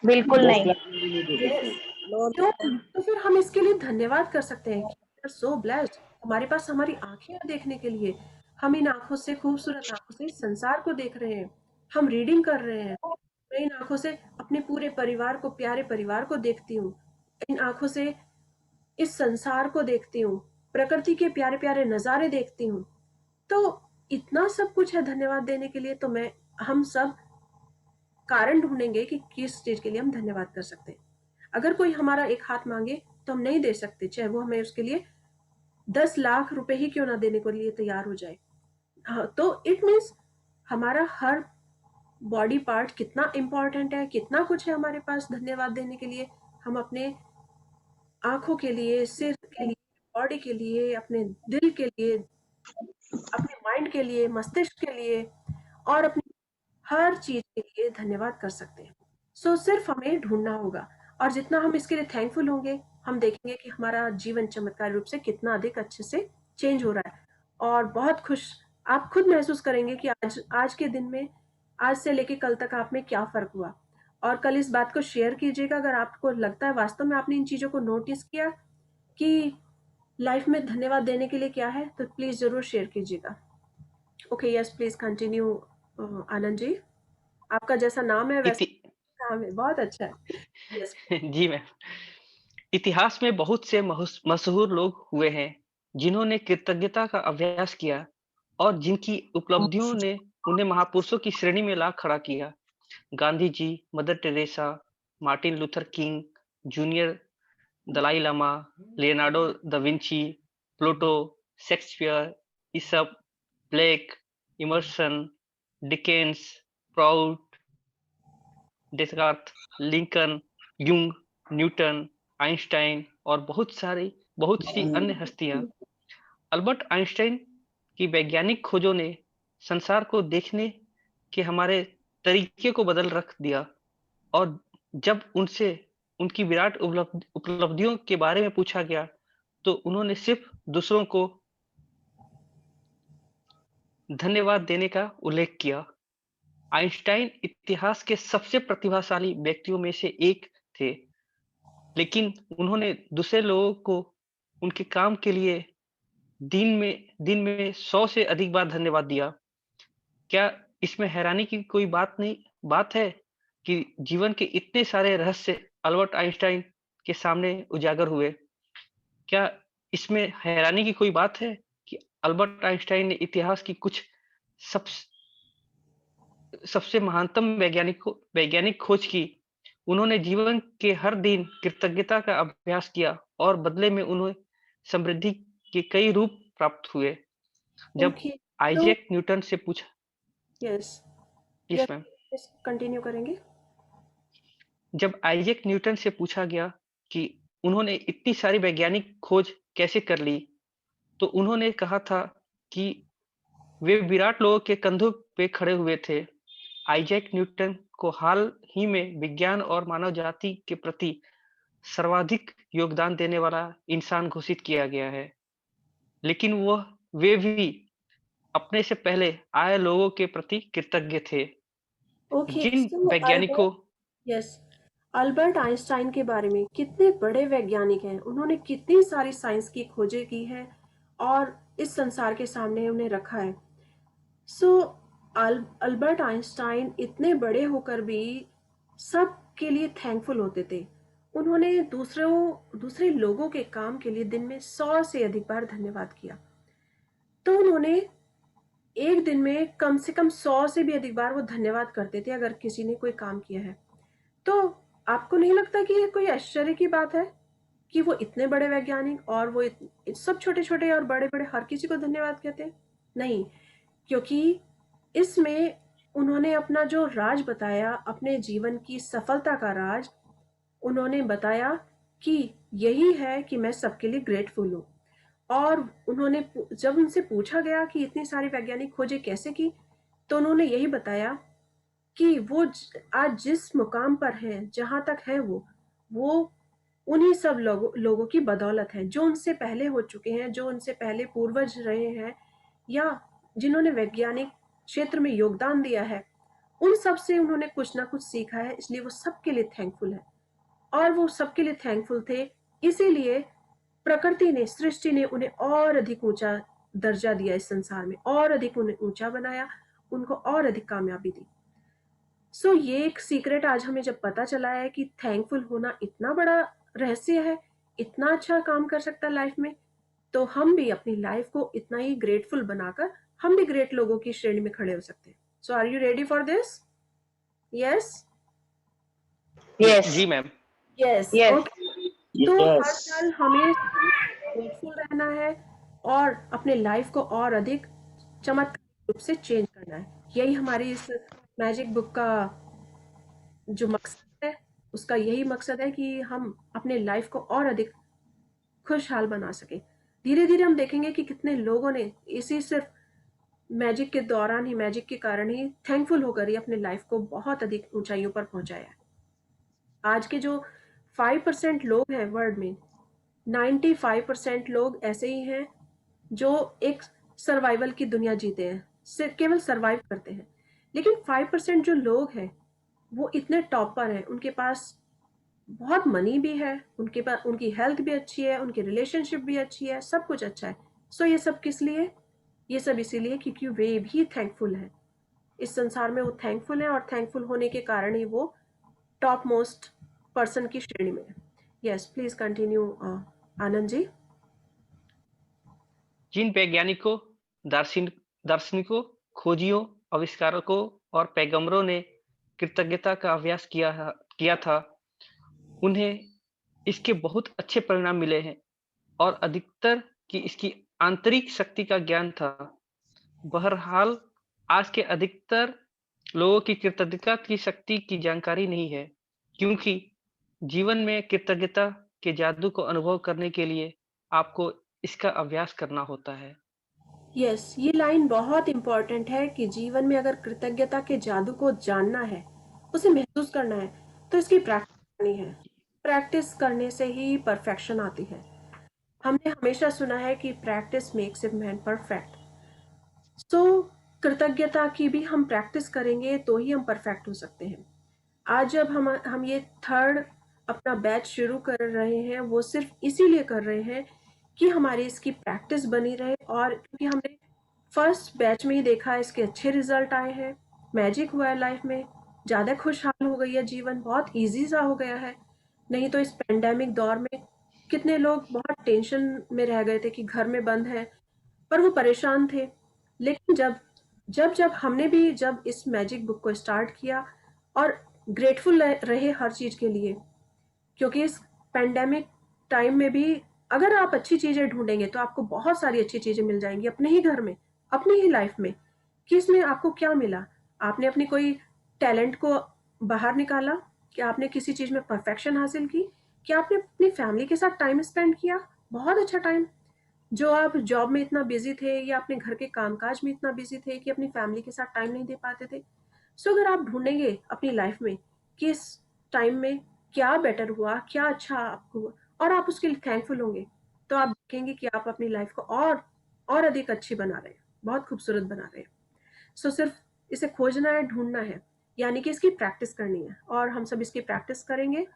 बिल्कुल नहीं। तो फिर हम इसके लिए धन्यवाद कर सकते हैं कि सो ब्लेस्ड, हमारे पास हमारी आंखें हैं देखने के लिए, हम इन आंखों से, खूबसूरत आंखों से इस संसार को देख रहे हैं, हम रीडिंग कर रहे हैं। मैं इन आंखों से अपने पूरे परिवार को, प्यारे परिवार को देखती हूँ, इन आंखों से इस संसार को देखती हूँ, प्रकृति के प्यारे प्यारे नजारे देखती हूँ। तो इतना सब कुछ है धन्यवाद देने के लिए। तो हम सब कारण ढूंढेंगे कि किस चीज के लिए हम धन्यवाद कर सकते हैं। अगर कोई हमारा एक हाथ मांगे तो हम नहीं दे सकते, चाहे वो हमें उसके लिए 10 लाख रुपए ही क्यों ना देने को लिए तैयार हो जाए। तो इट मीन्स हमारा हर बॉडी पार्ट कितना इंपॉर्टेंट है, कितना कुछ है हमारे पास धन्यवाद देने के लिए। हम अपने आंखों के लिए, सिर के लिए, बॉडी के लिए, अपने दिल के लिए, अपने माइंड के लिए, मस्तिष्क के लिए, और अपनी हर चीज के लिए धन्यवाद कर सकते हैं। सो सिर्फ हमें ढूंढना होगा, और जितना हम इसके लिए थैंकफुल होंगे, हम देखेंगे कि हमारा जीवन चमत्कार रूप से कितना अधिक अच्छे से चेंज हो रहा है, और बहुत खुश आप खुद महसूस करेंगे कि आज के दिन में, आज से लेके कल तक आप में क्या फर्क हुआ। और कल इस बात को शेयर कीजिएगा अगर आपको लगता है वास्तव में आपने इन चीजों को नोटिस किया कि लाइफ में धन्यवाद देने के लिए क्या है, तो प्लीज जरूर शेयर कीजिएगा। Okay, yes, please continue Anand ji. आपका जैसा नाम है वैसा नाम है, बहुत अच्छा है। yes. जी मैम। इतिहास में बहुत से मशहूर लोग हुए हैं जिन्होंने कृतज्ञता का अभ्यास किया और जिनकी उपलब्धियों ने उन्हें महापुरुषों की श्रेणी में ला खड़ा किया। Gandhi ji, mother Teresa, Martin Luther King Junior, Dalai Lama, Leonardo da Vinci, Pluto, Shakespeare, Aesop, Blake, Emerson, Dickens, Freud, Descartes, Lincoln, Jung, Newton, Einstein और बहुत सी अन्य हस्तियां। अल्बर्ट आइंस्टाइन की वैज्ञानिक खोजों ने संसार को देखने के हमारे तरीके को बदल रख दिया। और जब उनसे उनकी विराट उपलब्धियों के बारे में पूछा गया तो उन्होंने सिर्फ दूसरों को धन्यवाद देने का उल्लेख किया। आइंस्टाइन इतिहास के सबसे प्रतिभाशाली व्यक्तियों में से एक थे, लेकिन उन्होंने दूसरे लोगों को उनके काम के लिए दिन में 100 से अधिक बार धन्यवाद दिया। क्या इसमें हैरानी की कोई बात है कि जीवन के इतने सारे रहस्य अल्बर्ट आइंस्टाइन के सामने उजागर हुए? क्या इसमें हैरानी की कोई बात है कि अल्बर्ट आइंस्टाइन ने इतिहास की कुछ सबसे महानतम वैज्ञानिक खोज की? उन्होंने जीवन के हर दिन कृतज्ञता का अभ्यास किया और बदले में उन्हें समृद्धि के कई रूप प्राप्त हुए। जब आइजैक न्यूटन से पूछा यस मैम, कंटिन्यू करेंगे। जब आइजैक न्यूटन से पूछा गया कि उन्होंने इतनी सारी वैज्ञानिक खोज कैसे कर ली, तो उन्होंने कहा था कि वे विराट लोगों के कंधों पे खड़े हुए थे। आइजैक न्यूटन को हाल ही में विज्ञान और मानव जाति के प्रति सर्वाधिक योगदान देने वाला इंसान घोषित किया गया है, लेकिन वे भी अपने से पहले आए लोगों के प्रति कृतज्ञ थे। जिन वैज्ञानिकों अल्बर्ट आइंस्टाइन के बारे में कितने बड़े वैज्ञानिक हैं, उन्होंने कितनी सारी साइंस की खोजें की है और इस संसार के सामने उन्हें रखा है। अल्बर्ट आइंस्टाइन इतने बड़े होकर भी सब के लिए थैंकफुल होते थे। उन्होंने दूसरे लोगों के काम के लिए दिन में 100 से अधिक बार धन्यवाद किया। तो उन्होंने एक दिन में कम से कम 100 से भी अधिक बार वो धन्यवाद करते थे अगर किसी ने कोई काम किया है। तो आपको नहीं लगता कि ये कोई आश्चर्य की बात है कि वो इतने बड़े वैज्ञानिक और वो सब छोटे छोटे और बड़े बड़े हर किसी को धन्यवाद कहते हैं? नहीं, क्योंकि इसमें उन्होंने अपना जो राज बताया, अपने जीवन की सफलता का राज उन्होंने बताया कि यही है कि मैं सबके लिए ग्रेटफुल हूँ। और उन्होंने जब उनसे पूछा गया कि इतनी सारी वैज्ञानिक खोजें कैसे की, तो उन्होंने यही बताया कि वो आज जिस मुकाम पर हैं, जहाँ तक है वो उन्हीं सब लोगों की बदौलत है जो उनसे पहले हो चुके हैं, जो उनसे पहले पूर्वज रहे हैं या जिन्होंने वैज्ञानिक क्षेत्र में योगदान दिया है, उन सब से उन्होंने कुछ ना कुछ सीखा है। इसलिए वो सबके लिए थैंकफुल है और वो सबके लिए थैंकफुल थे। इसीलिए प्रकृति ने, सृष्टि ने उन्हें और अधिक ऊंचा दर्जा दिया, इस संसार में और अधिक उन्हें ऊंचा बनाया, उनको और अधिक कामयाबी दी। ये एक सीक्रेट आज हमें जब पता चला है कि थैंकफुल होना इतना बड़ा रहस्य है, इतना अच्छा काम कर सकता है लाइफ में, तो हम भी अपनी लाइफ को इतना ही ग्रेटफुल बनाकर हम भी ग्रेट लोगों की श्रेणी में खड़े हो सकते हैं। So are you ready for this? Yes जी मैम। यस तो हर साल हमें ग्रेटफुल रहना है और अपने लाइफ को और अधिक चमत्कारिक रूप से चेंज करना है। यही हमारी इस मैजिक बुक का जो मकसद है, उसका यही मकसद है कि हम अपने लाइफ को और अधिक खुशहाल बना सके। धीरे धीरे हम देखेंगे कि कितने लोगों ने इसी सिर्फ मैजिक के दौरान ही, मैजिक के कारण ही थैंकफुल होकर ही अपने लाइफ को बहुत अधिक ऊंचाइयों पर पहुंचाया है। आज के जो 5% लोग हैं वर्ल्ड में, 95% लोग ऐसे ही हैं जो एक सर्वाइवल की दुनिया जीते हैं, सिर्फ केवल सर्वाइव करते हैं। लेकिन 5% जो लोग हैं वो इतने टॉप पर हैं, उनके पास बहुत मनी भी है, उनके पास उनकी हेल्थ भी अच्छी है, उनकी रिलेशनशिप भी अच्छी है, सब कुछ अच्छा है। ये सब किस लिए? ये सब इसीलिए क्योंकि वे भी थैंकफुल हैं। इस संसार में वो थैंकफुल हैं और थैंकफुल होने के कारण ही वो टॉप मोस्ट पर्सन की श्रेणी में है। Yes, please continue Anand ji. जिन वैज्ञानिकों, दार्शनिकों, खोजियों, आविष्कारकों और पैगंबरों ने कृतज्ञता का अभ्यास किया था, उन्हें इसके बहुत अच्छे परिणाम मिले हैं और अधिकतर की इसकी आंतरिक शक्ति का ज्ञान था। बहरहाल आज के अधिकतर लोगों की कृतज्ञता की शक्ति की जानकारी नहीं है, क्योंकि जीवन में कृतज्ञता के जादू को अनुभव करने के लिए आपको इसका अभ्यास करना होता है। यस, ये लाइन बहुत इंपॉर्टेंट है कि जीवन में अगर कृतज्ञता के जादू को जानना है, उसे महसूस करना है, तो इसकी प्रैक्टिस करनी है। प्रैक्टिस करने से ही परफेक्शन आती है। हमने हमेशा सुना है कि practice makes a man perfect. So कृतज्ञता की भी हम प्रैक्टिस करेंगे तो ही हम परफेक्ट हो सकते हैं। आज जब हम ये थर्ड अपना बैच शुरू कर रहे हैं, वो सिर्फ इसीलिए कर रहे हैं कि हमारी इसकी प्रैक्टिस बनी रहे, और क्योंकि हमने फर्स्ट बैच में ही देखा है इसके अच्छे रिजल्ट आए हैं, मैजिक हुआ है लाइफ में, ज़्यादा खुशहाल हो गई है, जीवन बहुत इजी सा हो गया है। नहीं तो इस पेंडेमिक दौर में कितने लोग बहुत टेंशन में रह गए थे कि घर में बंद है, पर वो परेशान थे। लेकिन जब हमने भी जब इस मैजिक बुक को स्टार्ट किया और ग्रेटफुल रहे हर चीज़ के लिए, क्योंकि इस पेंडेमिक टाइम में भी अगर आप अच्छी चीज़ें ढूंढेंगे तो आपको बहुत सारी अच्छी चीज़ें मिल जाएंगी अपने ही घर में, अपनी ही लाइफ में। कि इसमें आपको क्या मिला? आपने अपनी कोई टैलेंट को बाहर निकाला, कि आपने किसी चीज़ में परफेक्शन हासिल की, कि आपने अपनी फैमिली के साथ टाइम स्पेंड किया, बहुत अच्छा टाइम। जो आप जॉब में इतना बिजी थे या अपने घर के कामकाज में इतना बिजी थे कि अपनी फैमिली के साथ टाइम नहीं दे पाते थे। सो अगर आप ढूंढेंगे अपनी लाइफ में कि इस टाइम में क्या बेटर हुआ, क्या अच्छा आपको हुआ, और आप उसके लिए थैंकफुल होंगे, तो आप देखेंगे कि आप अपनी लाइफ को और अधिक अच्छी बना रहे हैं, बहुत खूबसूरत बना रहे हैं। सो सिर्फ इसे खोजना है, ढूंढना है, यानी कि इसकी प्रैक्टिस करनी है, और हम सब इसकी प्रैक्टिस करेंगे।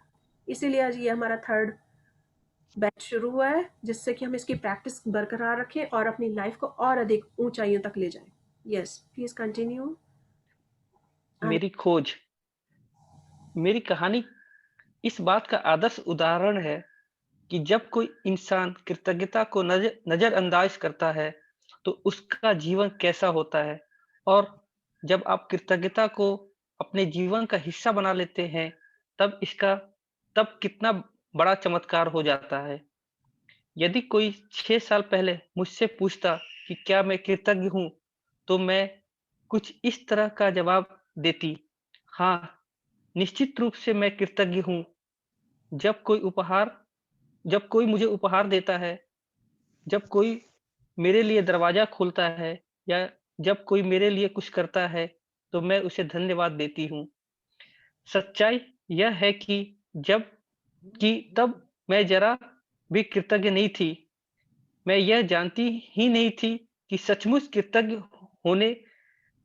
इसीलिए आज ये हमारा थर्ड बैच शुरू हुआ है, जिससे कि हम इसकी प्रैक्टिस बरकरार रखें और अपनी लाइफ को और अधिक ऊंचाइयों तक ले जाएं। Yes, please continue. मेरी खोज, मेरी कहानी इस बात का आदर्श उदाहरण है कि जब कोई इंसान कृतज्ञता को नजरअंदाज करता है तो उसका जीवन कैसा होता है, और जब आप कृतज्ञता को अपने जीवन का हिस्सा बना लेते हैं तब कितना बड़ा चमत्कार हो जाता है। यदि कोई 6 साल पहले मुझसे पूछता कि क्या मैं कृतज्ञ हूं, तो मैं कुछ इस तरह का जवाब देती, हाँ, निश्चित रूप से मैं कृतज्ञ हूं। जब कोई मुझे उपहार देता है, जब कोई मेरे लिए दरवाजा खोलता है, या जब कोई मेरे लिए कुछ करता है, तो मैं उसे धन्यवाद देती हूँ। सच्चाई यह है कि तब मैं जरा भी कृतज्ञ नहीं थी। मैं यह जानती ही नहीं थी कि सचमुच कृतज्ञ होने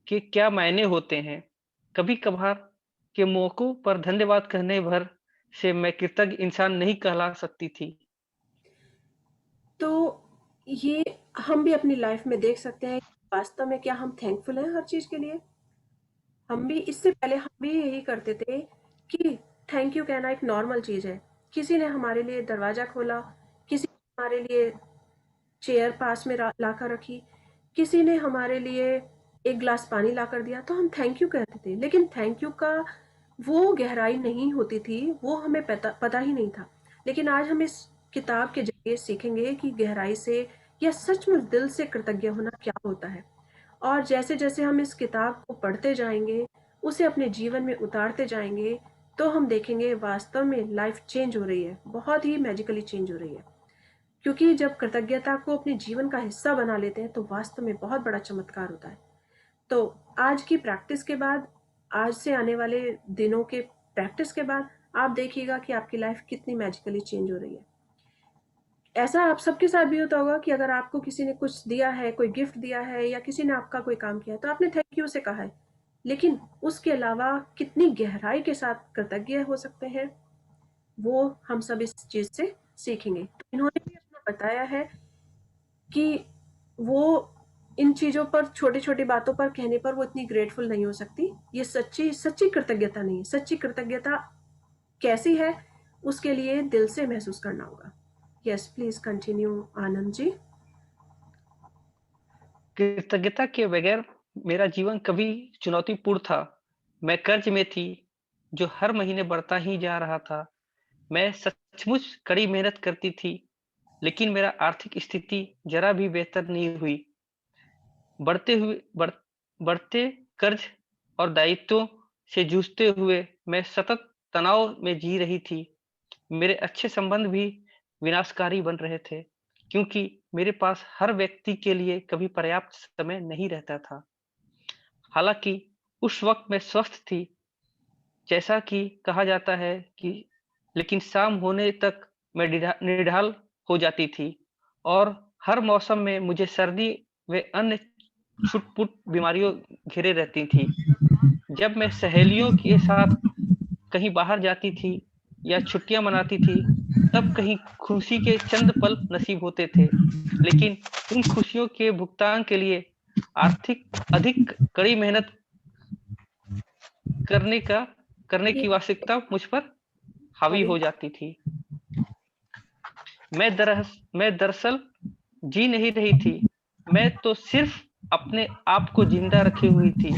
के क्या मायने होते हैं। कभी-कभार के मौकों पर धन्यवाद कहने भर से मैं कृतज्ञ इंसान नहीं कहला सकती थी। तो ये हम भी अपनी लाइफ में देख सकते हैं वास्तव में क्या हम थैंकफुल हैं हर चीज के लिए। हम भी इससे पहले हम भी यही करते थे कि थैंक यू कहना एक नॉर्मल चीज है। किसी ने हमारे लिए दरवाजा खोला, किसी ने हमारे लिए चेयर पास में लाकर रखी, किसी ने हमारे लिए एक ग्लास पानी लाकर दिया, तो हम थैंक यू कहते थे। लेकिन थैंक यू का वो गहराई नहीं होती थी, वो हमें पता ही नहीं था। लेकिन आज हम इस किताब के जरिए सीखेंगे कि गहराई से या सचमुच दिल से कृतज्ञ होना क्या होता है। और जैसे जैसे हम इस किताब को पढ़ते जाएंगे, उसे अपने जीवन में उतारते जाएंगे, तो हम देखेंगे वास्तव में लाइफ चेंज हो रही है, बहुत ही मैजिकली चेंज हो रही है। क्योंकि जब कृतज्ञता को अपने जीवन का हिस्सा बना लेते हैं तो वास्तव में बहुत बड़ा चमत्कार होता है। तो आज की प्रैक्टिस के बाद, आज से आने वाले दिनों के प्रैक्टिस के बाद, आप देखिएगा कि आपकी लाइफ कितनी मैजिकली चेंज हो रही है। ऐसा आप सबके साथ भी होता होगा कि अगर आपको किसी ने कुछ दिया है, कोई गिफ्ट दिया है, या किसी ने आपका कोई काम किया है, तो आपने थैंक यू से कहा है, लेकिन उसके अलावा कितनी गहराई के साथ कृतज्ञ हो सकते हैं, वो हम सब इस चीज से सीखेंगे। तो इन्होंने भी अपना बताया है कि वो इन चीजों पर, छोटी छोटी बातों पर कहने पर वो इतनी ग्रेटफुल नहीं हो सकती। ये सच्ची कृतज्ञता नहीं है। सच्ची कृतज्ञता कैसी है, उसके लिए दिल से महसूस करना होगा। Yes, please continue Anand ji. कृतज्ञता के बगैर मेरा जीवन कभी चुनौतीपूर्ण था। मैं कर्ज में थी, जो हर महीने बढ़ता ही जा रहा था। मैं सचमुच कड़ी मेहनत करती थी, लेकिन मेरा आर्थिक स्थिति जरा भी बेहतर नहीं हुई। बढ़ते कर्ज और दायित्वों से जूझते हुए मैं सतत तनाव में जी रही थी। मेरे अच्छे संबंध भी विनाशकारी बन रहे थे, क्योंकि मेरे पास हर व्यक्ति के लिए कभी पर्याप्त समय नहीं रहता था। हालांकि उस वक्त मैं स्वस्थ थी, जैसा कि कहा जाता है कि, लेकिन शाम होने तक मैं निढाल हो जाती थी और हर मौसम में मुझे सर्दी व अन्य छुटपुट बीमारियों घेरे रहती थी। जब मैं सहेलियों के साथ कहीं बाहर जाती थी या छुट्टियां मनाती थी, तब कहीं खुशी के चंद पल नसीब होते थे, लेकिन उन खुशियों के भुगतान के लिए आर्थिक अधिक कड़ी मेहनत करने की आवश्यकता मुझ पर हावी हो जाती थी। मैं दरअसल जी नहीं रही थी, मैं तो सिर्फ अपने आप को जिंदा रखे हुई थी।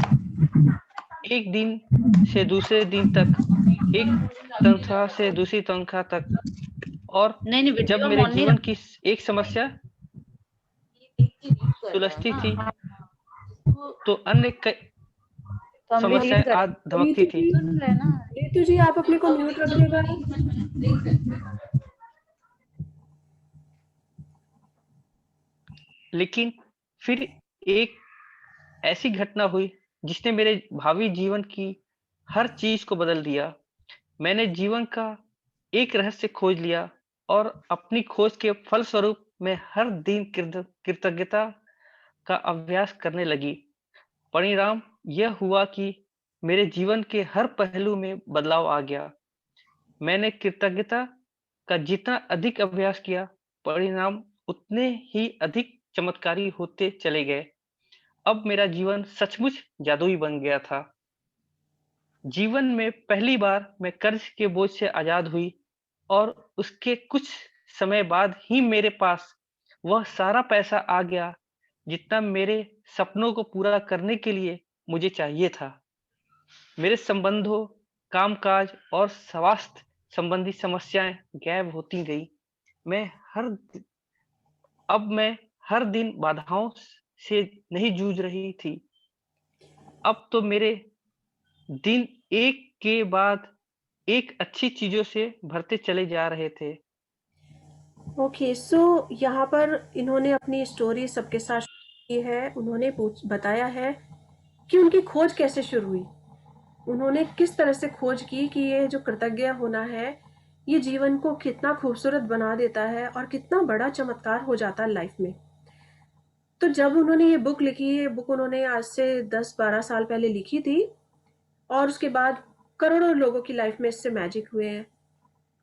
एक दिन से दूसरे दिन तक, एक तनख्वाह से दूसरी तनख्वाह तक, और नहीं जब वीडियो मेरे ऑन नहीं जीवन की एक समस्या सुलझती थी तो अन्य समस्याएं आ धमकती थी। ऋतु जी आप अपने को म्यूट रखिएगा। लेकिन फिर एक ऐसी घटना हुई जिसने मेरे भावी जीवन की हर चीज को बदल दिया। मैंने जीवन का एक रहस्य खोज लिया और अपनी खोज के फलस्वरूप मैं हर दिन कृतज्ञता का अभ्यास करने लगी। परिणाम यह हुआ कि मेरे जीवन के हर पहलू में बदलाव आ गया। मैंने कृतज्ञता का जितना अधिक अभ्यास किया, परिणाम उतने ही अधिक चमत्कारी होते चले गए। अब मेरा जीवन सचमुच जादुई बन गया था। जीवन में पहली बार मैं कर्ज के बोझ से आजाद हुई और उसके कुछ समय बाद ही मेरे पास वह सारा पैसा आ गया जितना मेरे सपनों को पूरा करने के लिए मुझे चाहिए था। मेरे संबंधों, कामकाज और स्वास्थ्य संबंधी समस्याएं गायब होती गई। अब मैं हर दिन बाधाओं से नहीं जूझ रही थी। अब तो मेरे दिन एक के बाद एक अच्छी चीजों से भरते चले जा रहे थे। ओके, सो यहाँ पर इन्होंने अपनी स्टोरी सबके साथ की है। उन्होंने बताया है कि उनकी खोज कैसे शुरू हुई। उन्होंने किस तरह से खोज की कि ये जो कृतज्ञ होना है, ये जीवन को कितना खूबसूरत बना देता है और कितना बड़ा चमत्कार हो जाता है लाइफ में। तो जब उन्होंने ये बुक लिखी, ये बुक उन्होंने आज से 10-12 साल पहले लिखी थी और उसके बाद करोड़ों लोगों की लाइफ में इससे मैजिक हुए हैं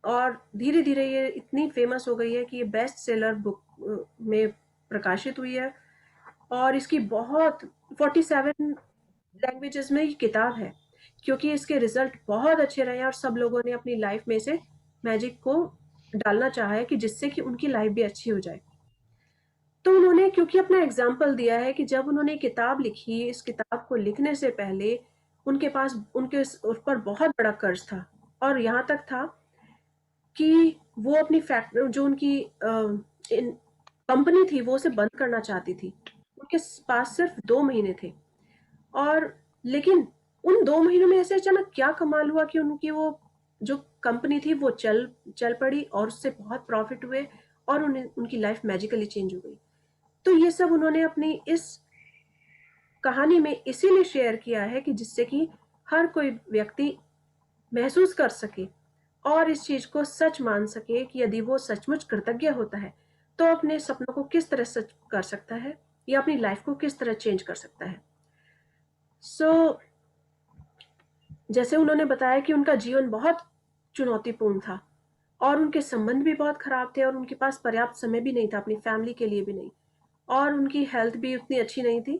और धीरे धीरे ये इतनी फेमस हो गई है कि ये बेस्ट सेलर बुक में प्रकाशित हुई है और इसकी बहुत 47 लैंग्वेजेस में ये किताब है, क्योंकि इसके रिजल्ट बहुत अच्छे रहे हैं और सब लोगों ने अपनी लाइफ में से मैजिक को डालना चाहा है कि जिससे कि उनकी लाइफ भी अच्छी हो जाए। तो उन्होंने क्योंकि अपना एग्जाम्पल दिया है कि जब उन्होंने किताब लिखी, इस किताब को लिखने से पहले उनके पास उनके उस पर बहुत बड़ा कर्ज था और यहाँ तक था कि वो अपनी फैक्ट्री जो उनकी कंपनी थी वो उसे बंद करना चाहती थी। उनके पास सिर्फ 2 महीने थे और लेकिन उन 2 महीनों में ऐसे अचानक क्या कमाल हुआ कि उनकी वो जो कंपनी थी वो चल पड़ी और उससे बहुत प्रॉफिट हुए और उनकी लाइफ मैजिकली चेंज हो गई। तो ये सब उन्होंने अपनी इस कहानी में इसीलिए शेयर किया है कि जिससे कि हर कोई व्यक्ति महसूस कर सके और इस चीज को सच मान सके कि यदि वो सचमुच कृतज्ञ होता है तो अपने सपनों को किस तरह सच कर सकता है या अपनी लाइफ को किस तरह चेंज कर सकता है। सो जैसे उन्होंने बताया कि उनका जीवन बहुत चुनौतीपूर्ण था और उनके संबंध भी बहुत खराब थे और उनके पास पर्याप्त समय भी नहीं था अपनी फैमिली के लिए भी नहीं, और उनकी हेल्थ भी उतनी अच्छी नहीं थी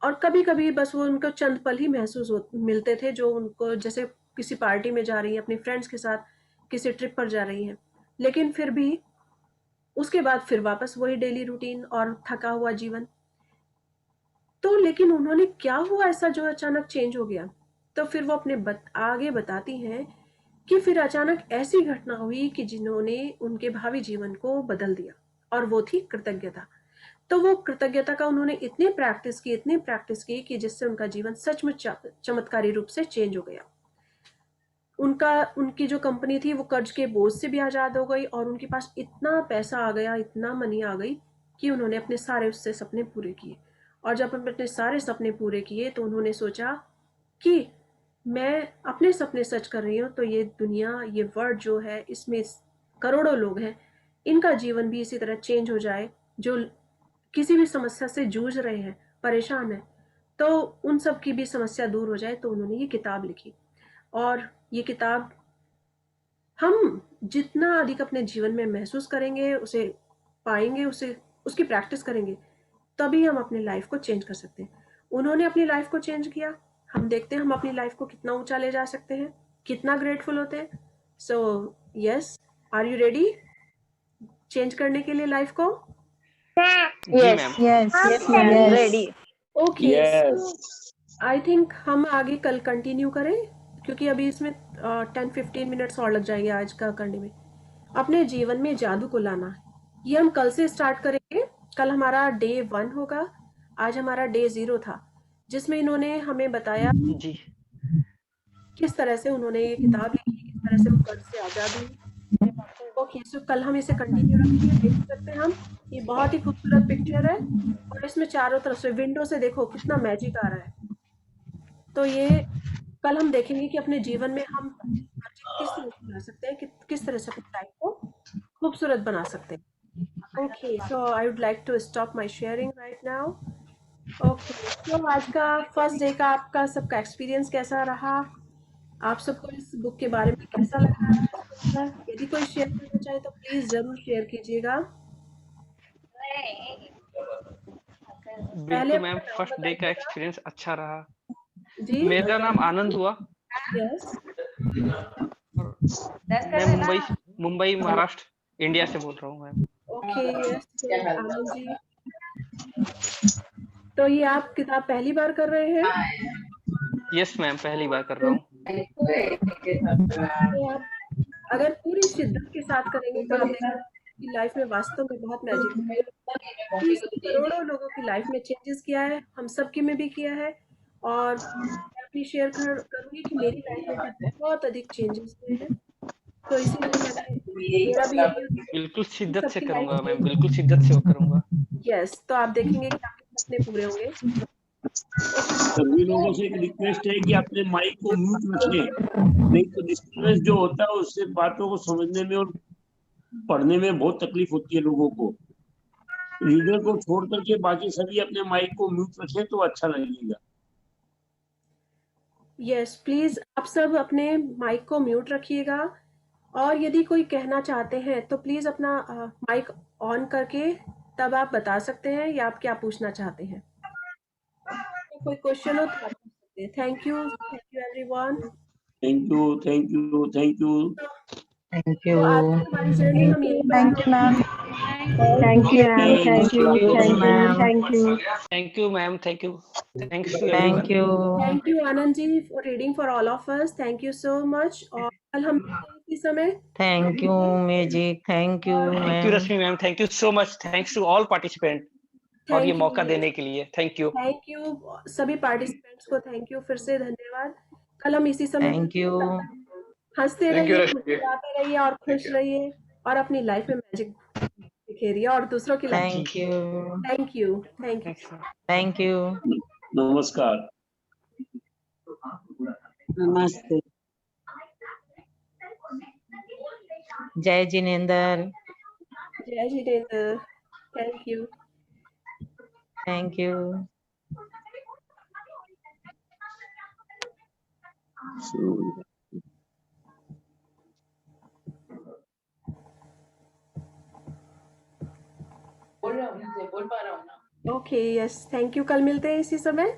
और कभी कभी बस वो उनको चंद पल ही मिलते थे जो उनको, जैसे किसी पार्टी में जा रही है अपने फ्रेंड्स के साथ, किसी ट्रिप पर जा रही हैं, लेकिन फिर भी उसके बाद फिर वापस वही डेली रूटीन और थका हुआ जीवन। तो लेकिन उन्होंने क्या हुआ ऐसा जो अचानक चेंज हो गया, तो फिर वो अपने आगे बताती हैं कि फिर अचानक ऐसी घटना हुई कि जिन्होंने उनके भावी जीवन को बदल दिया और वो थी कृतज्ञता। तो वो कृतज्ञता का उन्होंने इतनी प्रैक्टिस की कि जिससे उनका जीवन सचमुच चमत्कारी रूप से चेंज हो गया। उनकी जो कंपनी थी वो कर्ज के बोझ से भी आजाद हो गई और उनके पास इतना पैसा आ गया, इतना मनी आ गई कि उन्होंने अपने सारे उससे सपने पूरे किए। और जब अपने सारे सपने पूरे किए तो उन्होंने सोचा कि मैं अपने सपने सच कर रही हूँ तो ये दुनिया, ये वर्ल्ड जो है, इसमें करोड़ों लोग हैं, इनका जीवन भी इसी तरह चेंज हो जाए, जो किसी भी समस्या से जूझ रहे हैं, परेशान हैं, तो उन सब की भी समस्या दूर हो जाए। तो उन्होंने ये किताब लिखी। और ये किताब हम जितना अधिक अपने जीवन में महसूस करेंगे, उसे पाएंगे, उसे उसकी प्रैक्टिस करेंगे, तभी हम अपनी लाइफ को चेंज कर सकते हैं। उन्होंने अपनी लाइफ को चेंज किया। हम देखते हैं हम अपनी लाइफ को कितना ऊंचा ले जा सकते हैं, कितना ग्रेटफुल होते हैं। So yes, are you ready change करने के लिए लाइफ को? जी ma'am. Yes ma'am ready. Okay, yes I think हम आगे कल कंटिन्यू करें, क्योंकि अभी इसमें 10-15 मिनट्स और लग जाएंगे आज का करने में। अपने जीवन में जादू को लाना, ये हम कल से स्टार्ट करेंगे। कल हमारा डे 1 होगा, आज हमारा डे 0 था, जिसमें इन्होंने हमें बताया जी किस तरह से उन्होंने ये किताब लिखी, किस तरह से वो कर्ज से आज़ाद हुई। ओके, सो कल हम इसे कंटिन्यू रखेंगे। देख सकते हैं हम, ये बहुत ही खूबसूरत पिक्चर है और इसमें चारों तरफ से विंडो से देखो कितना मैजिक आ रहा है। तो ये कल हम देखेंगे कि अपने जीवन में हम मैजिक किस तरह से ला सकते हैं, किस तरह से अपनी लाइफ को खूबसूरत बना सकते हैं। Okay, so I would like to stop my sharing right now. Okay, तो आज का फर्स्ट डे का आपका सबका एक्सपीरियंस कैसा रहा? आप सबको इस बुक के बारे में कैसा लगा? यदि कोई शेयर करना चाहे तो प्लीज जरूर शेयर कीजिएगा। पहले बिल्कुल मैम, अपना नाम फर्स्ट डे का बताइएगा। एक्सपीरियंस अच्छा रहा। जी, मेरा नाम आनंद हुआ। यस, मैं मुंबई महाराष्ट्र इंडिया से बोल रहा हूँ ma'am. Okay, yes Anand ji. तो ये आप किताब पहली बार कर रहे हैं? यस मैम, पहली बार कर रहा हूँ। तो आप अगर पूरी शिद्दत के साथ करेंगे तो आप देखेंगे कि लाइफ में वास्तव में बहुत मैजिक है। करोड़ों लोगों की लाइफ में चेंजेस किया है, हम सबकी में भी किया है। और मैं अपनी शेयर करूंगी कि मेरी लाइफ में भी बहुत अधिक चेंजेस हुए हैं। तो इसीलिए मेरा भी यही बिल्कुल शिद्दत से सबकी करूंगा लाइफ मैम, बिल्कुल शिद्दत से वो करूंगा। यस, तो आप देखेंगे कि आपके सपने पूरे होंगे। सभी लोगों से एक रिक्वेस्ट है कि अपने माइक को म्यूट रखें, नहीं तो डिस्टर्बेंस जो होता है उससे बातों को समझने में और पढ़ने में बहुत तकलीफ होती है लोगों को। रीडर को छोड़ करके बाकी सभी अपने माइक को म्यूट रखें तो अच्छा लगेगा। यस, प्लीज आप सब अपने माइक को म्यूट रखिएगा। और यदि कोई कहना चाहते हैं तो प्लीज अपना माइक ऑन करके तब आप बता सकते हैं या आप क्या पूछना चाहते हैं। कोई क्वेश्चन हो तो आप पूछ सकते हैं। Thank you everyone. Thank you, thank you, thank you. Thank तो आज की हमारी जर्नी हम यही thank you ma'am. Thank you ma'am, thank you, thank you, thank you, thank you ma'am, thank you, thanks to thank everyone. You, thank you Anand ji for reading for all of us. Thank you so much. और कल हम इसी समय thank you magic, thank you thank you ma'am, Rashmi ma'am, thank you so much, thanks to all participant और ये thank मौका you, देने के लिए थैंक यू। थैंक यू सभी पार्टिसिपेंट्स को, थैंक यू फिर से, धन्यवाद। कल हम इसी समय थैंक यू, हंसते रहिए, मुस्कुराते रहिए और खुश रहिए और अपनी लाइफ में मैजिक बिखेरिए और दूसरों की life. Thank you, thank you, thank you. Thank you, नमस्कार। नमस्ते। जय जिनेंद्र, जय Jitendra, thank you. Thank you. Okay, yes, thank you. कल मिलते हैं इसी समय।